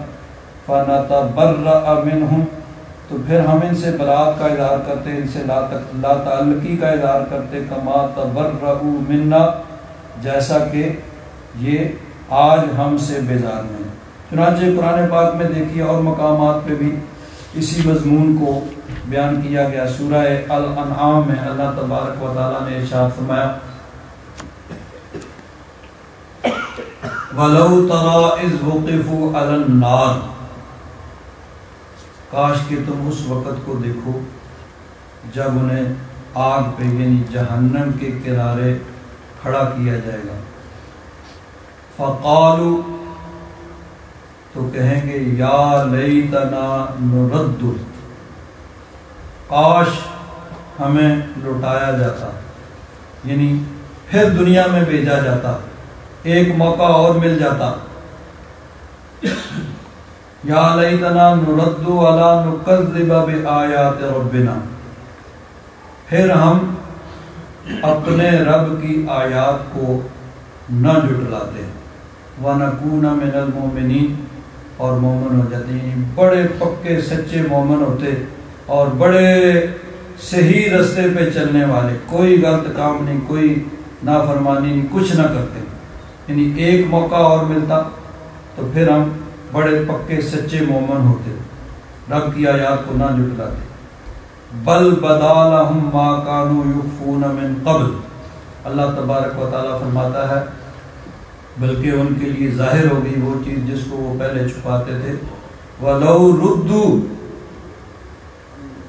A: فَنَتَبَرَّأَ مِنْهُمْ، تو پھر ہم ان سے برات کا اظہار کرتے، ان سے لا تعلقی کا اظہار کرتے، کما تبرؤوا منا، جیسا کہ یہ آج ہم سے بیزار ہیں۔ چنانچہ قرآن پاک میں دیکھیے اور مقامات پہ بھی اسی مضمون کو بیان کیا گیا۔ سورہ الانعام میں اللہ تبارک و تعالیٰ نے ارشاد فرمایا، وَلَوْ تَرَىٰ إِذْ وُقِفُوا عَلَى النَّارِ، کاش کہ تم اس وقت کو دیکھو جب انہیں آگ پہ یعنی جہنم کے کنارے کھڑا کیا جائے گا، فَقَالُوا، تو کہیں گے یا لیتنا نرد، کاش ہمیں لوٹایا جاتا، یعنی پھر دنیا میں بھیجا جاتا، ایک موقع اور مل جاتا، یا لیتنا نرد ولا نکذب بآیات ربنا، پھر ہم اپنے رب کی آیات کو نہ جھٹلاتے، وَنَكُونَ مِنَ الْمُؤْمِنِينَ، اور مومن ہو جاتے ہیں، بڑے پکے سچے مومن ہوتے اور بڑے صحیح رستے پہ چلنے والے، کوئی غلط کام نہیں، کوئی نافرمانی نہیں، کچھ نہ کرتے۔ یعنی ایک موقع اور ملتا تو پھر ہم بڑے پکے سچے مومن ہوتے، رب کی آیات کو نہ جھٹلاتے۔ بل بدا لہم ما کانوا یخفون من قبل، اللہ تبارک و تعالیٰ فرماتا ہے بلکہ ان کے لیے ظاہر ہو گئی وہ چیز جس کو وہ پہلے چھپاتے تھے۔ وَلَوْ رُدُّوا،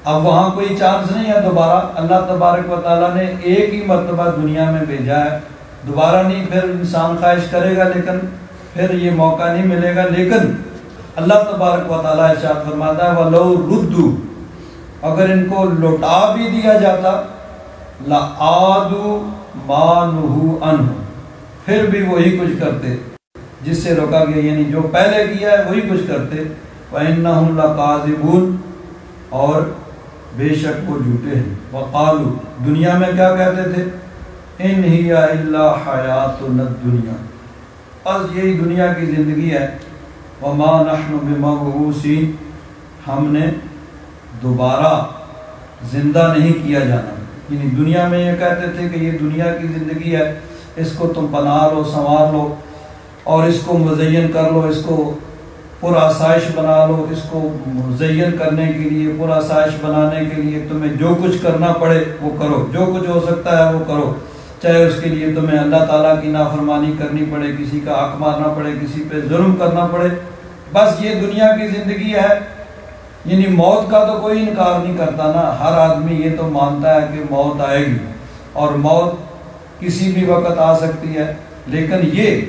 A: اب وہاں کوئی چانس نہیں ہے دوبارہ، اللہ تبارک و تعالیٰ نے ایک ہی مرتبہ دنیا میں بھیجا ہے، دوبارہ نہیں، پھر انسان خواہش کرے گا لیکن پھر یہ موقع نہیں ملے گا، لیکن اللہ تبارک و تعالیٰ ارشاد فرماتا ہے وَلَوْ رُدُّوا، اگر ان کو لوٹا بھی دیا جاتا، لَعَادُوا مَا نُهُوا عَنْهُ، پھر بھی وہی کچھ کرتے جس سے روکا گیا، یعنی جو پہلے کیا ہے وہی کچھ کرتے۔ وَإِنَّهُمْ لَكَاذِبُونَ، اور بے شک وہ جھوٹے ہیں۔ وَقَالُوا، دنیا میں کیا کہتے تھے، إِنْ هِيَ إِلَّا حَيَاتُنَا الدُّنْيَا، بس یہی دنیا کی زندگی ہے، وَمَا نَحْنُ بِمَبْعُوثِينَ، ہم نے دوبارہ زندہ نہیں کیا جانا۔ یعنی دنیا میں یہ کہتے تھے کہ یہ دنیا کی زندگی ہے، اس کو تم بنا لو، سنوار لو، اور اس کو مزین کر لو، اس کو پر آسائش بنا لو، اس کو مزین کرنے کے لیے، پر آسائش بنانے کے لیے تمہیں جو کچھ کرنا پڑے وہ کرو، جو کچھ ہو سکتا ہے وہ کرو، چاہے اس کے لیے تمہیں اللہ تعالیٰ کی نافرمانی کرنی پڑے، کسی کا حق مارنا پڑے، کسی پہ ظلم کرنا پڑے، بس یہ دنیا کی زندگی ہے۔ یعنی موت کا تو کوئی انکار نہیں کرتا نا، ہر آدمی یہ تو مانتا ہے کہ موت آئے گی اور موت کسی بھی وقت آ سکتی ہے، لیکن یہ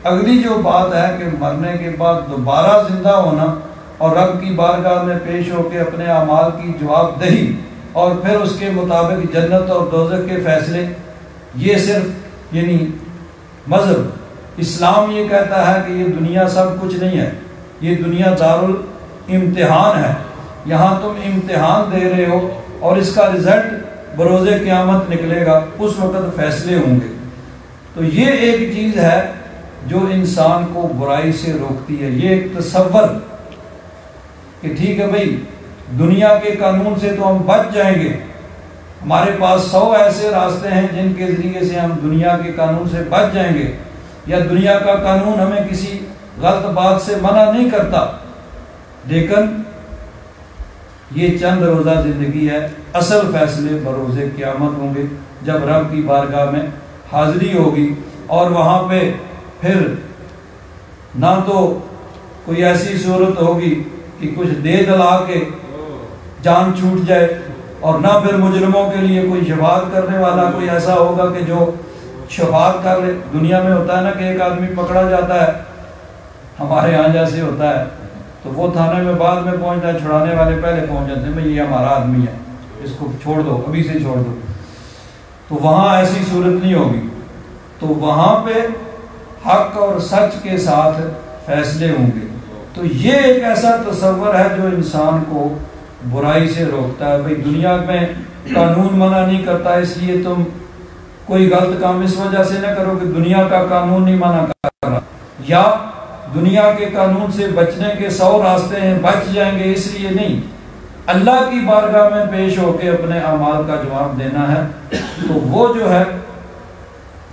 A: اگلی جو بات ہے کہ مرنے کے بعد دوبارہ زندہ ہونا اور رب کی بارگاہ میں پیش ہو کے اپنے اعمال کی جواب دہی اور پھر اس کے مطابق جنت اور دوزخ کے فیصلے، یہ صرف یعنی مذہب اسلام یہ کہتا ہے کہ یہ دنیا سب کچھ نہیں ہے، یہ دنیا دارالامتحان ہے، یہاں تم امتحان دے رہے ہو اور اس کا رزلٹ بروز قیامت نکلے گا، اس وقت فیصلے ہوں گے۔ تو یہ ایک چیز ہے جو انسان کو برائی سے روکتی ہے، یہ ایک تصور کہ ٹھیک ہے بھائی دنیا کے قانون سے تو ہم بچ جائیں گے، ہمارے پاس 100 ایسے راستے ہیں جن کے ذریعے سے ہم دنیا کے قانون سے بچ جائیں گے، یا دنیا کا قانون ہمیں کسی غلط بات سے منع نہیں کرتا، لیکن یہ چند روزہ زندگی ہے، اصل فیصلے بروز قیامت ہوں گے جب رب کی بارگاہ میں حاضری ہوگی، اور وہاں پہ پھر نہ تو کوئی ایسی صورت ہوگی کہ کچھ دے دلا کے جان چھوٹ جائے، اور نہ پھر مجرموں کے لیے کوئی شفاعت کرنے والا کوئی ایسا ہوگا کہ جو شفاعت کر لے۔ دنیا میں ہوتا ہے نا کہ ایک آدمی پکڑا جاتا ہے، ہمارے یہاں جیسے ہوتا ہے، تو وہ تھانے میں بعد میں پہنچتا ہے، چھڑانے والے پہلے پہنچ جاتے ہیں، بھئی یہ ہمارا آدمی ہے، اس کو چھوڑ دو، ابھی سے چھوڑ دو۔ تو وہاں ایسی صورت نہیں ہوگی، تو وہاں پہ حق اور سچ کے ساتھ فیصلے ہوں گے۔ تو یہ ایک ایسا تصور ہے جو انسان کو برائی سے روکتا ہے۔ بھئی دنیا میں قانون منع نہیں کرتا، اس لیے تم کوئی غلط کام اس وجہ سے نہ کرو کہ دنیا کا قانون نہیں منع کر رہا، یا دنیا کے قانون سے بچنے کے 100 راستے ہیں، بچ جائیں گے اس لیے نہیں، اللہ کی بارگاہ میں پیش ہو کے اپنے اعمال کا جواب دینا ہے۔ تو وہ جو ہے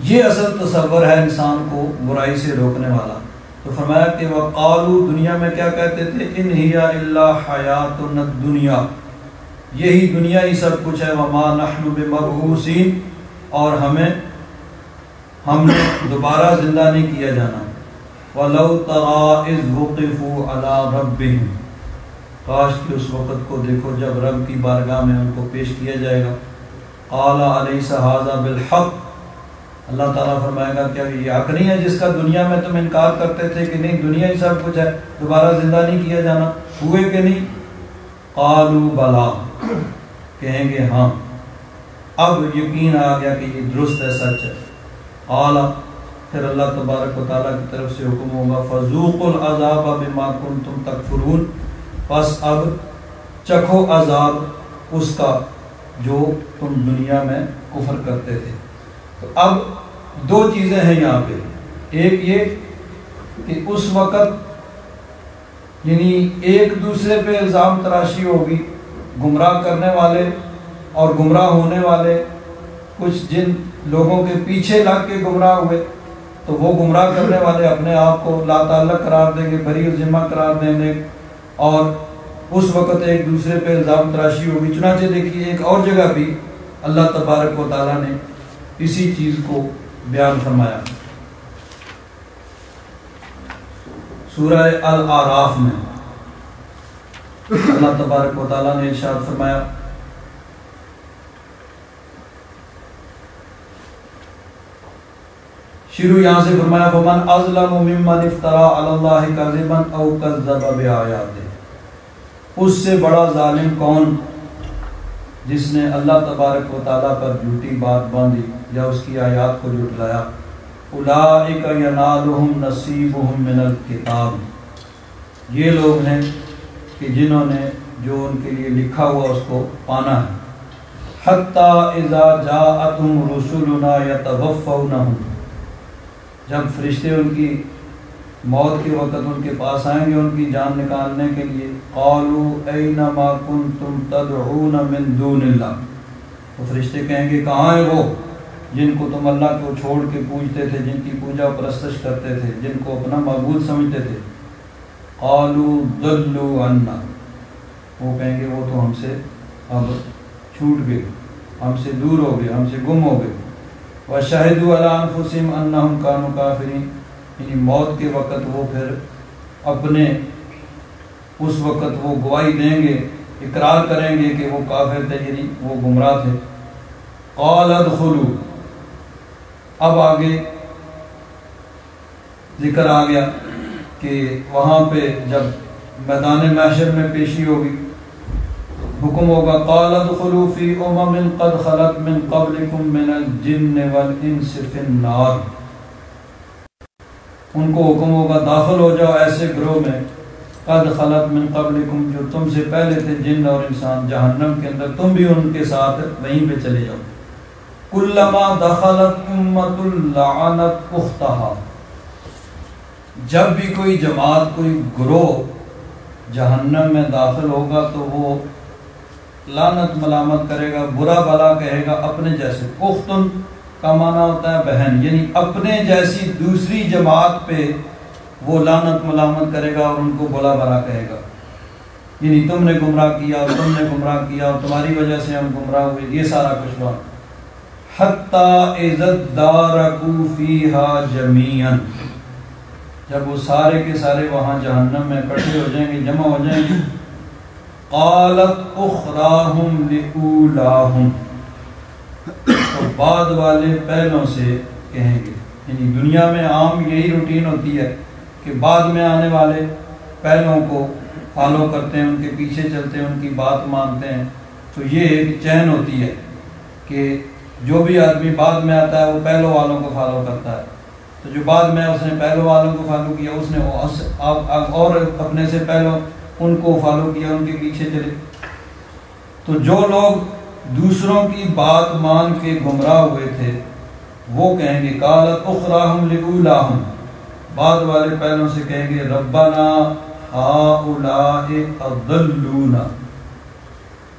A: یہ اصل تصور ہے انسان کو برائی سے روکنے والا۔ تو فرمایا کہ وقالو، دنیا میں کیا کہتے تھے، ان ہی الا حیاتنا الدنیا، یہی دنیا ہی سب کچھ ہے، وما نحن بمبعوثین، اور ہم نے دوبارہ زندہ نہیں کیا جانا۔ وَلَوْ تَرَىٰ إِذْ وُقِفُوا عَلَىٰ رَبِّهِمْ، کاش کہ اس وقت کو دیکھو جب رب کی بارگاہ میں ان کو پیش کیا جائے گا۔ قَالَ أَلَيْسَ هَٰذَا بِالْحَقِّ، اللہ تعالیٰ فرمائے گا کیا یہ حق نہیں ہے جس کا دنیا میں تم انکار کرتے تھے کہ نہیں دنیا ہی سب کچھ ہے، دوبارہ زندہ نہیں کیا جانا، ہوئے کہ نہیں؟ قَالُوا بَلَىٰ، کہیں گے ہاں، اب یقین آ گیا کہ یہ درست ہے، سچ ہے۔ قَالَ، پھر اللہ تبارک و تعالیٰ کی طرف سے حکم ہوگا فَذُوقُوا الْعَذَابَ بِمَا كُنْتُمْ تَكْفُرُونَ، پس اب چکھو عذاب اس کا جو تم دنیا میں کفر کرتے تھے۔ تو اب 2 چیزیں ہیں یہاں پہ، ایک یہ کہ اس وقت یعنی ایک دوسرے پہ الزام تراشی ہوگی، گمراہ کرنے والے اور گمراہ ہونے والے، کچھ جن لوگوں کے پیچھے لگ کے گمراہ ہوئے تو وہ گمراہ کرنے والے اپنے آپ کو لا تعلق قرار دیں گے، بری الذمہ قرار دیں گے، اور اس وقت ایک دوسرے پہ الزام تراشی ہوگی۔ چنانچہ دیکھیے ایک اور جگہ بھی اللہ تبارک و تعالیٰ نے اسی چیز کو بیان فرمایا، سورہ الاعراف میں اللہ تبارک و تعالیٰ نے ارشاد فرمایا شروع یہاں سے فرمایا فَمَنْ أَظْلَمُ مِمَّنِ افْتَرَىٰ عَلَى اللَّهِ كَذِبًا أَوْ كَذَّبَ بِآيَاتِهِ، اس سے بڑا ظالم کون جس نے اللہ تبارک و تعالیٰ پر جھوٹی بات باندھی یا اس کی آیات کو جھٹلایا۔ أُولَٰئِكَ يَنَالُهُمْ نَصِيبُهُمْ مِنَ الْكِتَابِ، یہ لوگ ہیں کہ جنہوں نے جو ان کے لیے لکھا ہوا اس کو پانا ہے۔ حَتَّىٰ إِذَا جَاءَتْهُمْ رُسُلُنَا يَتَوَفَّوْنَهُمْ، جب فرشتے ان کی موت کے وقت ان کے پاس آئیں گے ان کی جان نکالنے کے لیے، قالوا این ما کنتم تدعون من دون اللہ، تو فرشتے کہیں گے کہاں ہیں وہ جن کو تم اللہ کو چھوڑ کے پوجتے تھے، جن کی پوجا پرستش کرتے تھے، جن کو اپنا معبود سمجھتے تھے۔ قالوا ضلوا عنا، وہ کہیں گے وہ تو ہم سے اب چھوٹ گئے، ہم سے دور ہو گئے، ہم سے گم ہو گئے۔ وَشَهِدُوا عَلَىٰ أَنفُسِهِمْ أَنَّهُمْ كَانُوا كَافِرِينَ، یعنی موت کے وقت وہ پھر اپنے اس وقت وہ گواہی دیں گے، اقرار کریں گے کہ وہ کافر تھے، یعنی وہ گمراہ تھے۔ قَالَ ادْخُلُوا، اب آگے ذکر آ گیا کہ وہاں پہ جب میدان محشر میں پیشی ہوگی حکم ہوگا قَالَ ادْخُلُوا فِي أُمَمٍ قَدْ خَلَتْ مِن قَبْلِكُم مِّنَ الْجِنِّ وَالْإِنسِ فِي النَّارِ، ان کو حکم ہوگا داخل ہو جاؤ ایسے گروہ میں قد خلت من قبلکم، جو تم سے پہلے تھے جن اور انسان، جہنم کے اندر تم بھی ان کے ساتھ وہیں پہ چلے جاؤ۔ کلما دخلت امت لعنت اختہا، جب بھی کوئی جماعت کوئی گروہ جہنم میں داخل ہوگا تو وہ لعنت ملامت کرے گا، برا بھلا کہے گا اپنے جیسے. اختن کا معنی ہوتا ہے بہن، یعنی اپنے جیسی دوسری جماعت پہ وہ لعنت ملامت کرے گا اور ان کو برا بھلا کہے گا. یعنی تم نے گمراہ کیا اور تم نے گمراہ کیا اور تمہاری وجہ سے ہم گمراہ ہوئے، یہ سارا کچھ ہوا. حتی اذا ادارکوا فیہا جمیعا، جب وہ سارے کے سارے وہاں جہنم میں اکٹھے ہو جائیں گے، جمع ہو جائیں گے. قالت اخراہم لأولاہم، تو بعد والے پہلوں سے کہیں گے. یعنی دنیا میں عام یہی روٹین ہوتی ہے کہ بعد میں آنے والے پہلوں کو فالو کرتے ہیں، ان کے پیچھے چلتے ہیں، ان کی بات مانتے ہیں. تو یہ ایک چین ہوتی ہے کہ جو بھی آدمی بعد میں آتا ہے وہ پہلوں والوں کو فالو کرتا ہے. تو جو بعد میں اس نے پہلوں والوں کو فالو کیا، اس نے اور اپنے سے پہلوں ان کو فالو کیا، ان کے پیچھے چلے. تو جو لوگ دوسروں کی بات مان کے گمراہ ہوئے تھے وہ کہیں گے قالت اخراہم لأولاہم، بعد والے پہلوں سے کہیں گے ربنا ہؤلاء اضلونا،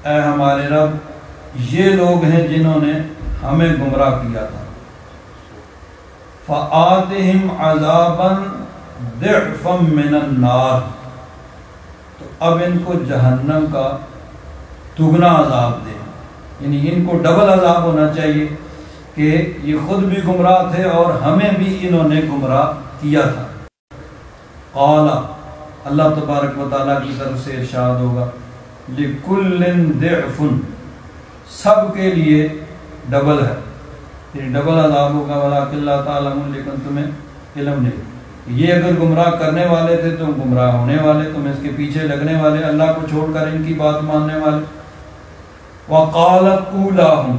A: اے ہمارے رب یہ لوگ ہیں جنہوں نے ہمیں گمراہ کیا تھا. فآتہم عذابا ضعفا من النار، تو اب ان کو جہنم کا دگنا عذاب دے. یعنی ان کو ڈبل عذاب ہونا چاہیے کہ یہ خود بھی گمراہ تھے اور ہمیں بھی انہوں نے گمراہ کیا تھا. قال، اللہ تبارک و تعالیٰ کی طرف سے ارشاد ہوگا لِكُلٍّ ضِعْفٌ، سب کے لیے ڈبل ہے، یعنی ڈبل عذاب ہوگا. وَلَٰكِن لَّا تَعْلَمُونَ، لیکن تمہیں علم نہیں. یہ اگر گمراہ کرنے والے تھے تو گمراہ ہونے والے، تم اس کے پیچھے لگنے والے، اللہ کو چھوڑ کر ان کی بات ماننے والے. وَقَالَتْ أُولَاهُمْ،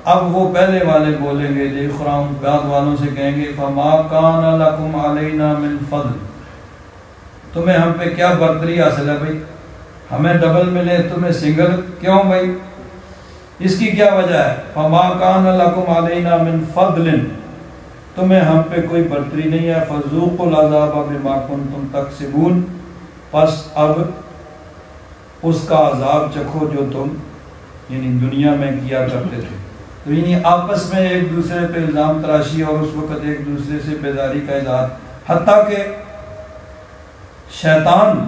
A: اب وہ پہلے والے بولیں گے لِأُخْرَاهُمْ، بعد والوں سے کہیں گے فَمَا كَانَ لَكُمْ عَلَيْنَا مِنْ فَضْلٍ، تمہیں ہم پہ کیا برتری حاصل ہے بھائی، ہمیں ڈبل ملے تمہیں سنگل کیوں بھائی، اس کی کیا وجہ ہے. فَمَا كَانَ لَكُمْ عَلَيْنَا مِنْ فَضْلٍ، تمہیں ہم پہ کوئی برتری نہیں ہے. فَذُوقُوا الْعَذَابَ بِمَا كُنْتُمْ تَكْسِبُونَ، پس اب اس کا عذاب چکھو جو تم یعنی دنیا میں کیا کرتے تھے. تو یعنی آپس میں ایک دوسرے پہ الزام تراشی اور اس وقت ایک دوسرے سے بیزاری کا اظہار، حتیٰ کہ شیطان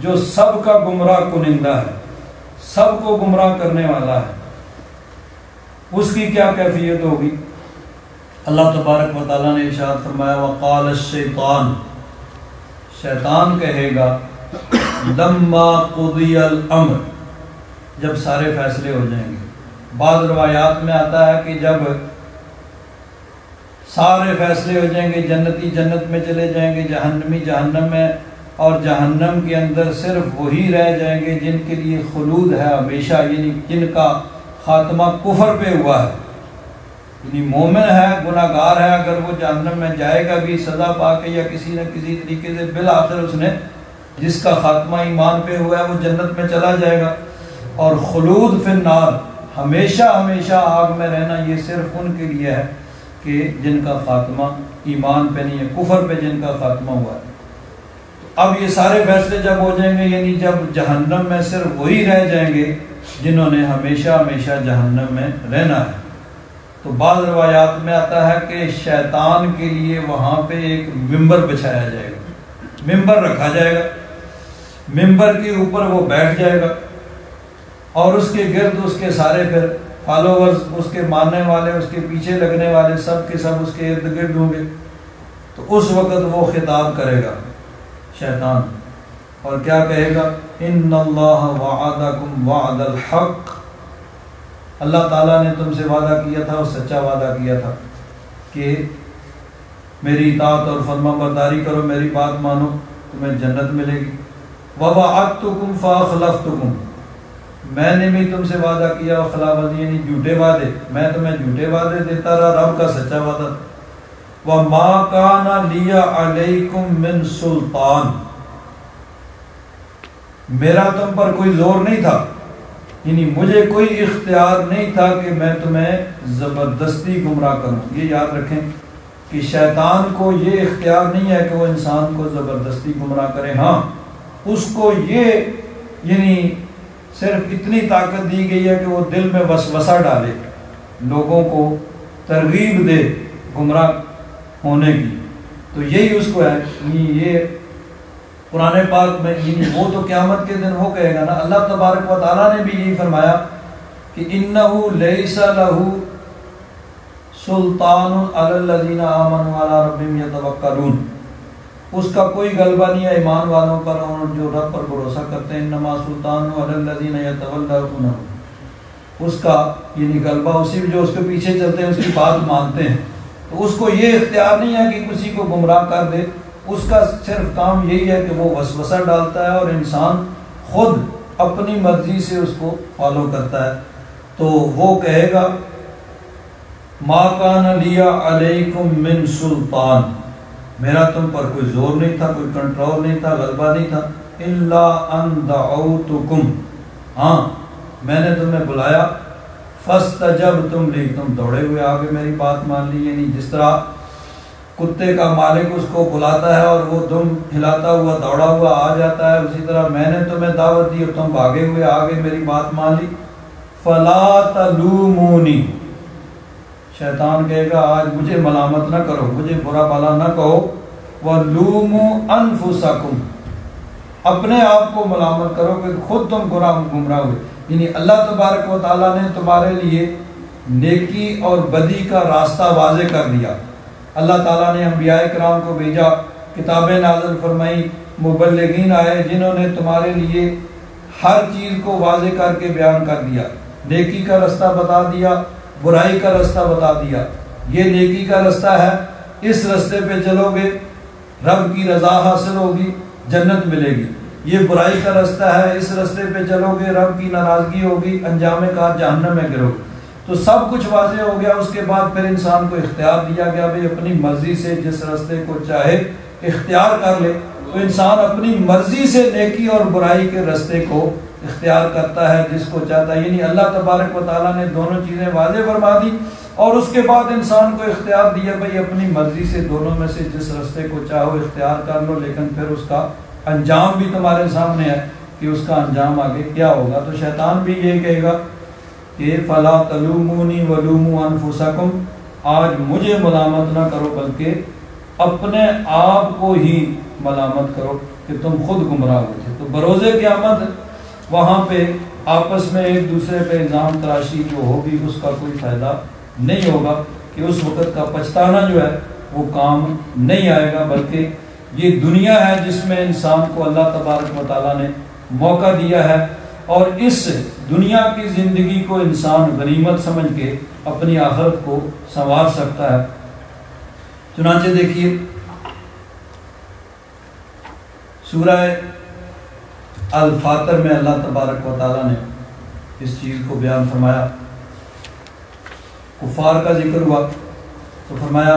A: جو سب کا گمراہ کنندہ ہے، سب کو گمراہ کرنے والا ہے، اس کی کیا کیفیت ہوگی. اللہ تبارک و تعالیٰ نے ارشاد فرمایا وقال الشیطان، شیطان کہے گا لما قضی الامر، جب سارے فیصلے ہو جائیں گے. بعض روایات میں آتا ہے کہ جب سارے فیصلے ہو جائیں گے، جنتی جنت میں چلے جائیں گے، جہنمی جہنم میں، اور جہنم کے اندر صرف وہی رہ جائیں گے جن کے لیے خلود ہے ہمیشہ، یعنی جن کا خاتمہ کفر پہ ہوا ہے. یعنی مومن ہے، گناہ گار ہے، اگر وہ جہنم میں جائے گا بھی سزا پا کے یا کسی نہ کسی طریقے سے، بالآخر اس نے جس کا خاتمہ ایمان پہ ہوا ہے وہ جنت میں چلا جائے گا. اور خلود فی النار، ہمیشہ ہمیشہ آگ میں رہنا، یہ صرف ان کے لیے ہے کہ جن کا خاتمہ ایمان پہ نہیں ہے، کفر پہ جن کا خاتمہ ہوا ہے. اب یہ سارے فیصلے جب ہو جائیں گے، یعنی جب جہنم میں صرف وہی رہ جائیں گے جنہوں نے ہمیشہ ہمیشہ جہنم میں رہنا ہے. تو بعض روایات میں آتا ہے کہ شیطان کے لیے وہاں پہ ایک ممبر بچھایا جائے گا، ممبر رکھا جائے گا، ممبر کے اوپر وہ بیٹھ جائے گا اور اس کے گرد اس کے سارے پھر فالوورز، اس کے ماننے والے، اس کے پیچھے لگنے والے، سب کے سب اس کے ارد گرد ہوں گے. تو اس وقت وہ خطاب کرے گا شیطان، اور کیا کہے گا ان اللہ وعدکم وعد الحق، اللہ تعالیٰ نے تم سے وعدہ کیا تھا اور سچا وعدہ کیا تھا کہ میری اطاعت اور فرما برداری کرو، میری بات مانو، تمہیں جنت ملے گی. ووعدتکم فاخلفتکم، میں نے بھی تم سے وعدہ کیا اور خلافت، یعنی جھوٹے وعدے، میں تمہیں جھوٹے وعدے دیتا رہا، رب کا سچا وعدہ. وَمَا كَانَ لِيَ عَلَيْكُمْ مِنْ سُلْطَانٍ، میرا تم پر کوئی زور نہیں تھا، یعنی مجھے کوئی اختیار نہیں تھا کہ میں تمہیں زبردستی گمراہ کروں. یہ یاد رکھیں کہ شیطان کو یہ اختیار نہیں ہے کہ وہ انسان کو زبردستی گمراہ کرے. ہاں اس کو یہ یعنی صرف اتنی طاقت دی گئی ہے کہ وہ دل میں وسوسہ ڈالے، لوگوں کو ترغیب دے گمراہ ہونے کی، تو یہی اس کو ہے۔ یہ قرآن پاک میں وہ تو قیامت کے دن وہ کہے گا نا، اللہ تبارک و تعالیٰ نے بھی یہی فرمایا کہ اِنَّهُ لَيْسَ لَهُ سُلْطَانٌ عَلَى الَّذِينَ آمَنُوا عَلَى رَبِّهِمْ يَتَوَكَّلُونَ، اس کا کوئی غلبہ نہیں ہے ایمان والوں پر اور جو رب پر بھروسہ کرتے ہیں۔ اِنَّمَا سُلْطَانُ عَلَى الَّذِينَ يَتَوَلَّوْنَهُ، اس کا یعنی غلبہ اسی جو اس کے پیچھے چلتے ہیں، اس کی بات مانتے ہیں، تو اس کو یہ اختیار نہیں ہے کہ کسی کو گمراہ کر دے، اس کا صرف کام یہی ہے کہ وہ وسوسہ ڈالتا ہے اور انسان خود اپنی مرضی سے اس کو فالو کرتا ہے۔ تو وہ کہے گا ما کان لی علیکم من سلطان، میرا تم پر کوئی زور نہیں تھا، کوئی کنٹرول نہیں تھا، غلبہ نہیں تھا، الا ان دعوتکم، ہاں میں نے تمہیں بلایا، فاستجبتم لی، تم دوڑے ہوئے آگے میری بات مان لی۔ یعنی جس طرح کتے کا مالک اس کو بلاتا ہے اور وہ دم ہلاتا ہوا دوڑا ہوا آ جاتا ہے، اسی طرح میں نے تمہیں دعوت دی اور تم بھاگے ہوئے آگے میری بات مان لی۔ فلا تلومونی، شیطان کہے گا آج مجھے ملامت نہ کرو، مجھے برا بھلا نہ کہو، وَلُومُوا أَنفُسَكُمْ، اپنے آپ کو ملامت کرو کہ خود تم گمراہ ہوئے۔ یعنی اللہ تبارک و تعالیٰ نے تمہارے لیے نیکی اور بدی کا راستہ واضح کر دیا۔ اللہ تعالیٰ نے انبیاء کرام کو بھیجا، کتابیں نازل فرمائی، مبلغین آئے جنہوں نے تمہارے لیے ہر چیز کو واضح کر کے بیان کر دیا، نیکی کا رستہ بتا دیا، برائی کا رستہ بتا دیا۔ یہ نیکی کا رستہ ہے، اس رستے پہ چلو گے رب کی رضا حاصل ہوگی، جنت ملے گی۔ یہ برائی کا رستہ ہے، اس رستے پہ چلو گے رب کی ناراضگی ہوگی، انجام کار جہنم میں گرو گے۔ تو سب کچھ واضح ہو گیا۔ اس کے بعد پھر انسان کو اختیار دیا گیا بھئی اپنی مرضی سے جس رستے کو چاہے اختیار کر لے۔ تو انسان اپنی مرضی سے نیکی اور برائی کے رستے کو اختیار کرتا ہے جس کو چاہتا ہے۔ یعنی اللہ تبارک و تعالیٰ نے دونوں چیزیں واضح فرما دی اور اس کے بعد انسان کو اختیار دیا بھئی اپنی مرضی سے دونوں میں سے جس رستے کو چاہو اختیار کر لو، لیکن پھر اس کا انجام بھی تمہارے سامنے ہے کہ اس کا انجام آگے کیا ہوگا۔ تو شیطان بھی یہ کہے گا کہ فلا تلومونی ولوموا انفسکم، آج مجھے ملامت نہ کرو بلکہ اپنے آپ کو ہی ملامت کرو کہ تم خود گمراہ ہوئے تھے۔ تو بروز قیامت وہاں پہ آپس میں ایک دوسرے پہ الزام تراشی جو ہوگی اس کا کوئی فائدہ نہیں ہوگا، کہ اس وقت کا پچھتانا جو ہے وہ کام نہیں آئے گا، بلکہ یہ دنیا ہے جس میں انسان کو اللہ تبارک و تعالیٰ نے موقع دیا ہے، اور اس دنیا کی زندگی کو انسان غنیمت سمجھ کے اپنی آخرت کو سنوار سکتا ہے۔ چنانچہ دیکھیے سورہ الفاتر میں اللہ تبارک و تعالیٰ نے اس چیز کو بیان فرمایا، کفار کا ذکر ہوا تو فرمایا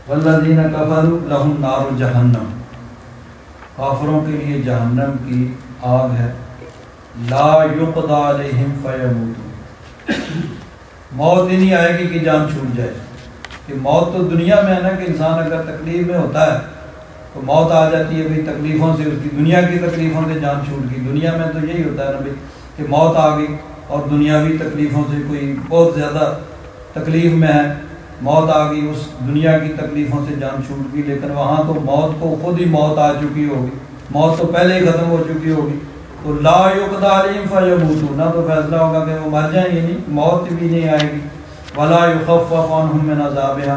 A: والذین کفروا لہم نار جہنم، کافروں کے لیے جہنم کی آگ ہے، لا یقضی علیہم فیموتون، موت ہی نہیں آئے گی کہ جان چھوٹ جائے۔ کہ موت تو دنیا میں ہے نا، کہ انسان اگر تکلیف میں ہوتا ہے تو موت آ جاتی ہے، بھئی تکلیفوں سے، اس کی دنیا کی تکلیفوں سے جان چھوٹ گئی۔ دنیا میں تو یہی ہوتا ہے نا بھئی کہ موت آ گئی اور دنیاوی تکلیفوں سے کوئی بہت زیادہ تکلیف میں ہے، موت آ گئی، اس دنیا کی تکلیفوں سے جان چھوٹ گئی۔ لیکن وہاں تو موت کو خود ہی موت آ چکی ہوگی، موت تو پہلے ہی ختم ہو چکی ہوگی۔ تو لا یقضی علیہم فیموتون، نہ تو فیصلہ ہوگا کہ وہ مر جائیں گے، نہیں موت بھی نہیں آئے گی، ولا یخفف عنہم من عذابہا،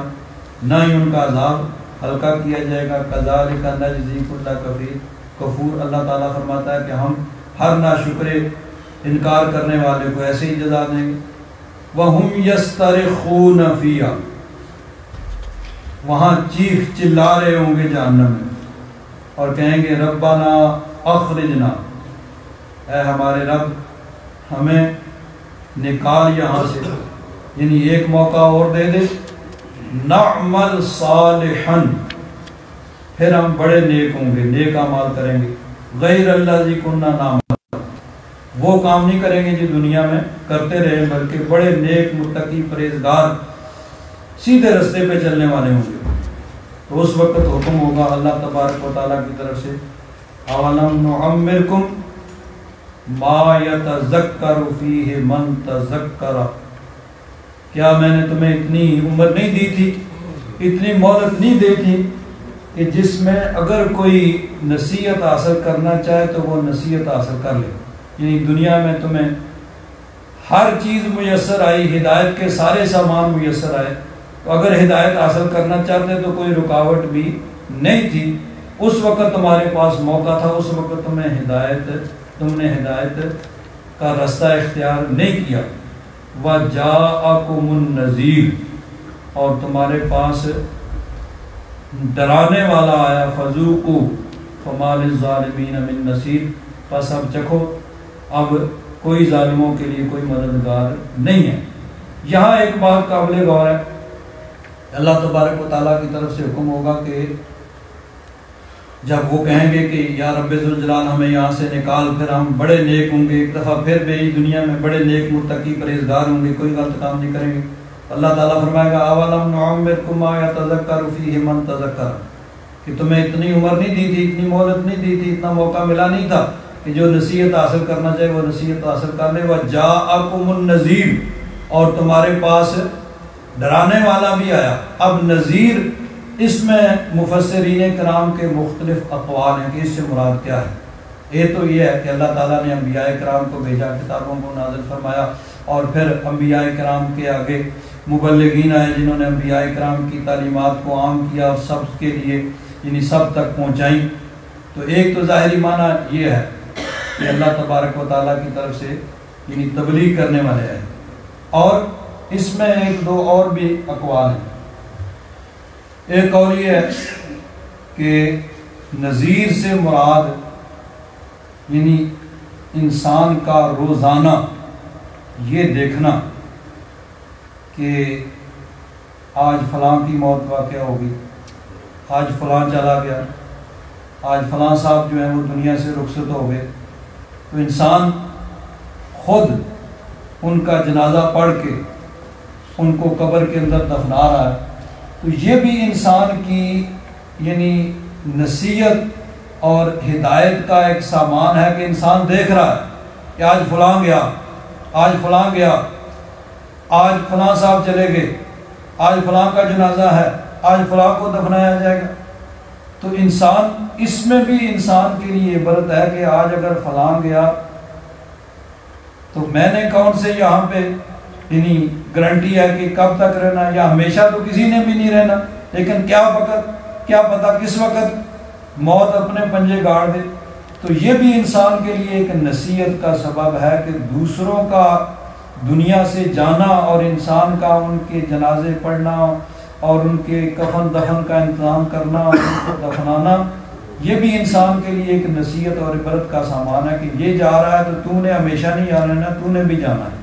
A: نہ ہی ان کا عذاب ہلکا کیا جائے گا۔ کذالک نجزی کل کفور، اللہ تعالیٰ فرماتا ہے کہ ہم ہر ناشکرے انکار کرنے والے کو ایسے ہی جزا دیں گے۔ وَهُمْ يَسْتَرِخُونَ فِيهَا، وہاں چیخ چلا رہے ہوں گے جہنم میں اور کہیں گے ربنا اخرجنا، اے ہمارے رب ہمیں نکال یہاں سے، یعنی ایک موقع اور دے دے، نعمل صالحا، پھر ہم بڑے نیک ہوں گے، نیک اعمال کریں گے، غیر الذی کنا نعمل، وہ کام نہیں کریں گے جو دنیا میں کرتے رہے، بلکہ بڑے نیک متقی پرہیزگار سیدھے رستے پہ چلنے والے ہوں گے۔ تو اس وقت حکم ہوگا اللہ تبارک و تعالیٰ کی طرف سے اولم نعمرکم، ما یتذکر فیہ من تذکر، کیا میں نے تمہیں اتنی عمر نہیں دی تھی، اتنی مہلت نہیں دی تھی کہ جس میں اگر کوئی نصیحت حاصل کرنا چاہے تو وہ نصیحت حاصل کر لے؟ یعنی دنیا میں تمہیں ہر چیز میسر آئی، ہدایت کے سارے سامان میسر آئے، تو اگر ہدایت حاصل کرنا چاہتے تو کوئی رکاوٹ بھی نہیں تھی۔ اس وقت تمہارے پاس موقع تھا، اس وقت تم نے ہدایت کا راستہ اختیار نہیں کیا۔ وَجَاءَكُمُ النَّذِيرُ، اور تمہارے پاس ڈرانے والا آیا، فَذُوقُوا فَمَا لِلظَّالِمِينَ مِن نَصِيرٍ، پس اب چکھو، اب کوئی ظالموں کے لیے کوئی مددگار نہیں ہے۔ یہاں ایک بات قابل غور ہے، اللہ تبارک و تعالیٰ کی طرف سے حکم ہوگا کہ جب وہ کہیں گے کہ یا رب ذوالجلال ہمیں یہاں سے نکال، پھر ہم بڑے نیک ہوں گے، ایک دفعہ پھر بھی دنیا میں بڑے نیک متقی پرہیزگار ہوں گے، کوئی غلط کام نہیں کریں گے، اللہ تعالیٰ فرمائے گا اولم نعمرکم ما یتذکر فیہ من تذکر، کہ تمہیں اتنی عمر نہیں دی تھی، اتنی مہلت نہیں دی تھی، اتنا موقع ملا نہیں تھا کہ جو نصیحت حاصل کرنا چاہے وہ نصیحت حاصل کر لے۔ وَجَاءَكُمُ النَّذِيرُ، اور تمہارے پاس ڈرانے والا بھی آیا۔ اب نذیر، اس میں مفسرین کرام کے مختلف اقوال ہیں کہ اس سے مراد کیا ہے۔ یہ تو یہ ہے کہ اللہ تعالیٰ نے انبیاء کرام کو بھیجا، کتابوں کو نازل فرمایا، اور پھر انبیاء کرام کے آگے مبلغین آئے جنہوں نے انبیاء کرام کی تعلیمات کو عام کیا اور سب کے لیے یعنی سب تک پہنچائیں۔ تو ایک تو ظاہری معنی یہ ہے کہ اللہ تبارک و تعالیٰ کی طرف سے یعنی تبلیغ کرنے والے ہیں، اور اس میں ایک دو اور بھی اقوال ہیں۔ ایک اور یہ ہے کہ نذیر سے مراد یعنی انسان کا روزانہ یہ دیکھنا کہ آج فلاں کی موت واقع ہوگی، آج فلاں چلا گیا، آج فلاں صاحب جو ہیں وہ دنیا سے رخصت ہو گئے، تو انسان خود ان کا جنازہ پڑھ کے ان کو قبر کے اندر دفنا رہا ہے۔ تو یہ بھی انسان کی یعنی نصیحت اور ہدایت کا ایک سامان ہے کہ انسان دیکھ رہا ہے کہ آج فلاں گیا، آج فلاں گیا، آج فلاں صاحب چلے گئے، آج فلاں کا جنازہ ہے، آج فلاں کو دفنایا جائے گا۔ تو انسان اس میں بھی انسان کے لیے عبرت ہے کہ آج اگر فلاں گیا تو میں نے کون سے یہاں پہ یعنی گارنٹی ہے کہ کب تک رہنا، یا ہمیشہ تو کسی نے بھی نہیں رہنا، لیکن کیا پتہ کس وقت موت اپنے پنجے گاڑ دے۔ تو یہ بھی انسان کے لیے ایک نصیحت کا سبب ہے کہ دوسروں کا دنیا سے جانا اور انسان کا ان کے جنازے پڑھنا اور ان کے کفن دفن کا انتظام کرنا اور ان کو دفنانا، یہ بھی انسان کے لیے ایک نصیحت اور عبرت کا سامان ہے کہ یہ جا رہا ہے تو تو نے ہمیشہ نہیں آ رہنا، تو نے بھی جانا ہے۔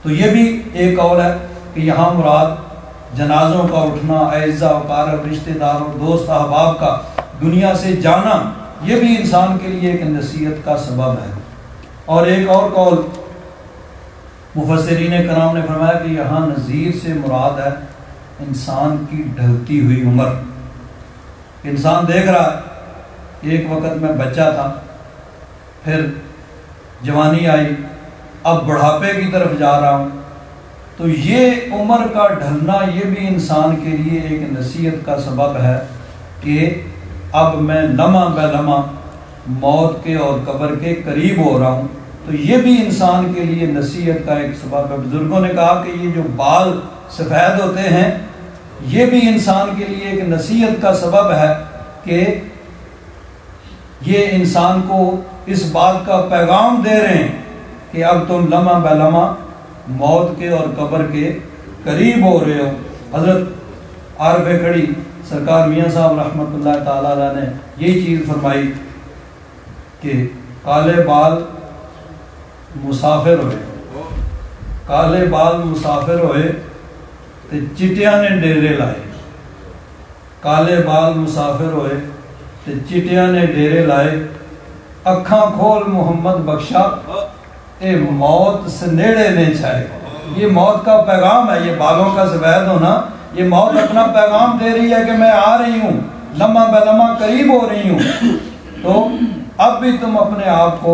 A: تو یہ بھی ایک قول ہے کہ یہاں مراد جنازوں کا اٹھنا، اعزاء اقارب، رشتہ داروں، دوست احباب کا دنیا سے جانا، یہ بھی انسان کے لیے ایک نصیحت کا سبب ہے۔ اور ایک اور قول مفسرین کرام نے فرمایا کہ یہاں نذیر سے مراد ہے انسان کی ڈھلتی ہوئی عمر۔ انسان دیکھ رہا ہے ایک وقت میں بچہ تھا، پھر جوانی آئی، اب بڑھاپے کی طرف جا رہا ہوں، تو یہ عمر کا ڈھلنا یہ بھی انسان کے لیے ایک نصیحت کا سبب ہے کہ اب میں لمحہ بہ لمحہ موت کے اور قبر کے قریب ہو رہا ہوں۔ تو یہ بھی انسان کے لیے نصیحت کا ایک سبب ہے۔ بزرگوں نے کہا کہ یہ جو بال سفید ہوتے ہیں یہ بھی انسان کے لیے ایک نصیحت کا سبب ہے کہ یہ انسان کو اس بات کا پیغام دے رہے ہیں کہ اب تم لمحہ بہ لمحہ موت کے اور قبر کے قریب ہو رہے ہو۔ حضرت عارف کھڑی سرکار میاں صاحب رحمۃ اللہ تعالیٰ علیہ نے یہی چیز فرمائی کہ کالے بال مسافر ہوئے، کالے بال مسافر ہوئے تے چٹیاں نے ڈیرے لائے، کالے بال مسافر ہوئے تے چٹیاں نے ڈیرے لائے، اکھاں کھول محمد بخشا اے موت سے نیڑے نے چھائے۔ یہ موت کا پیغام ہے، یہ بالوں کا سفید ہونا، یہ موت اپنا پیغام دے رہی ہے کہ میں آ رہی ہوں، لمحہ بہ لمحہ قریب ہو رہی ہوں۔ تو اب بھی تم اپنے آپ کو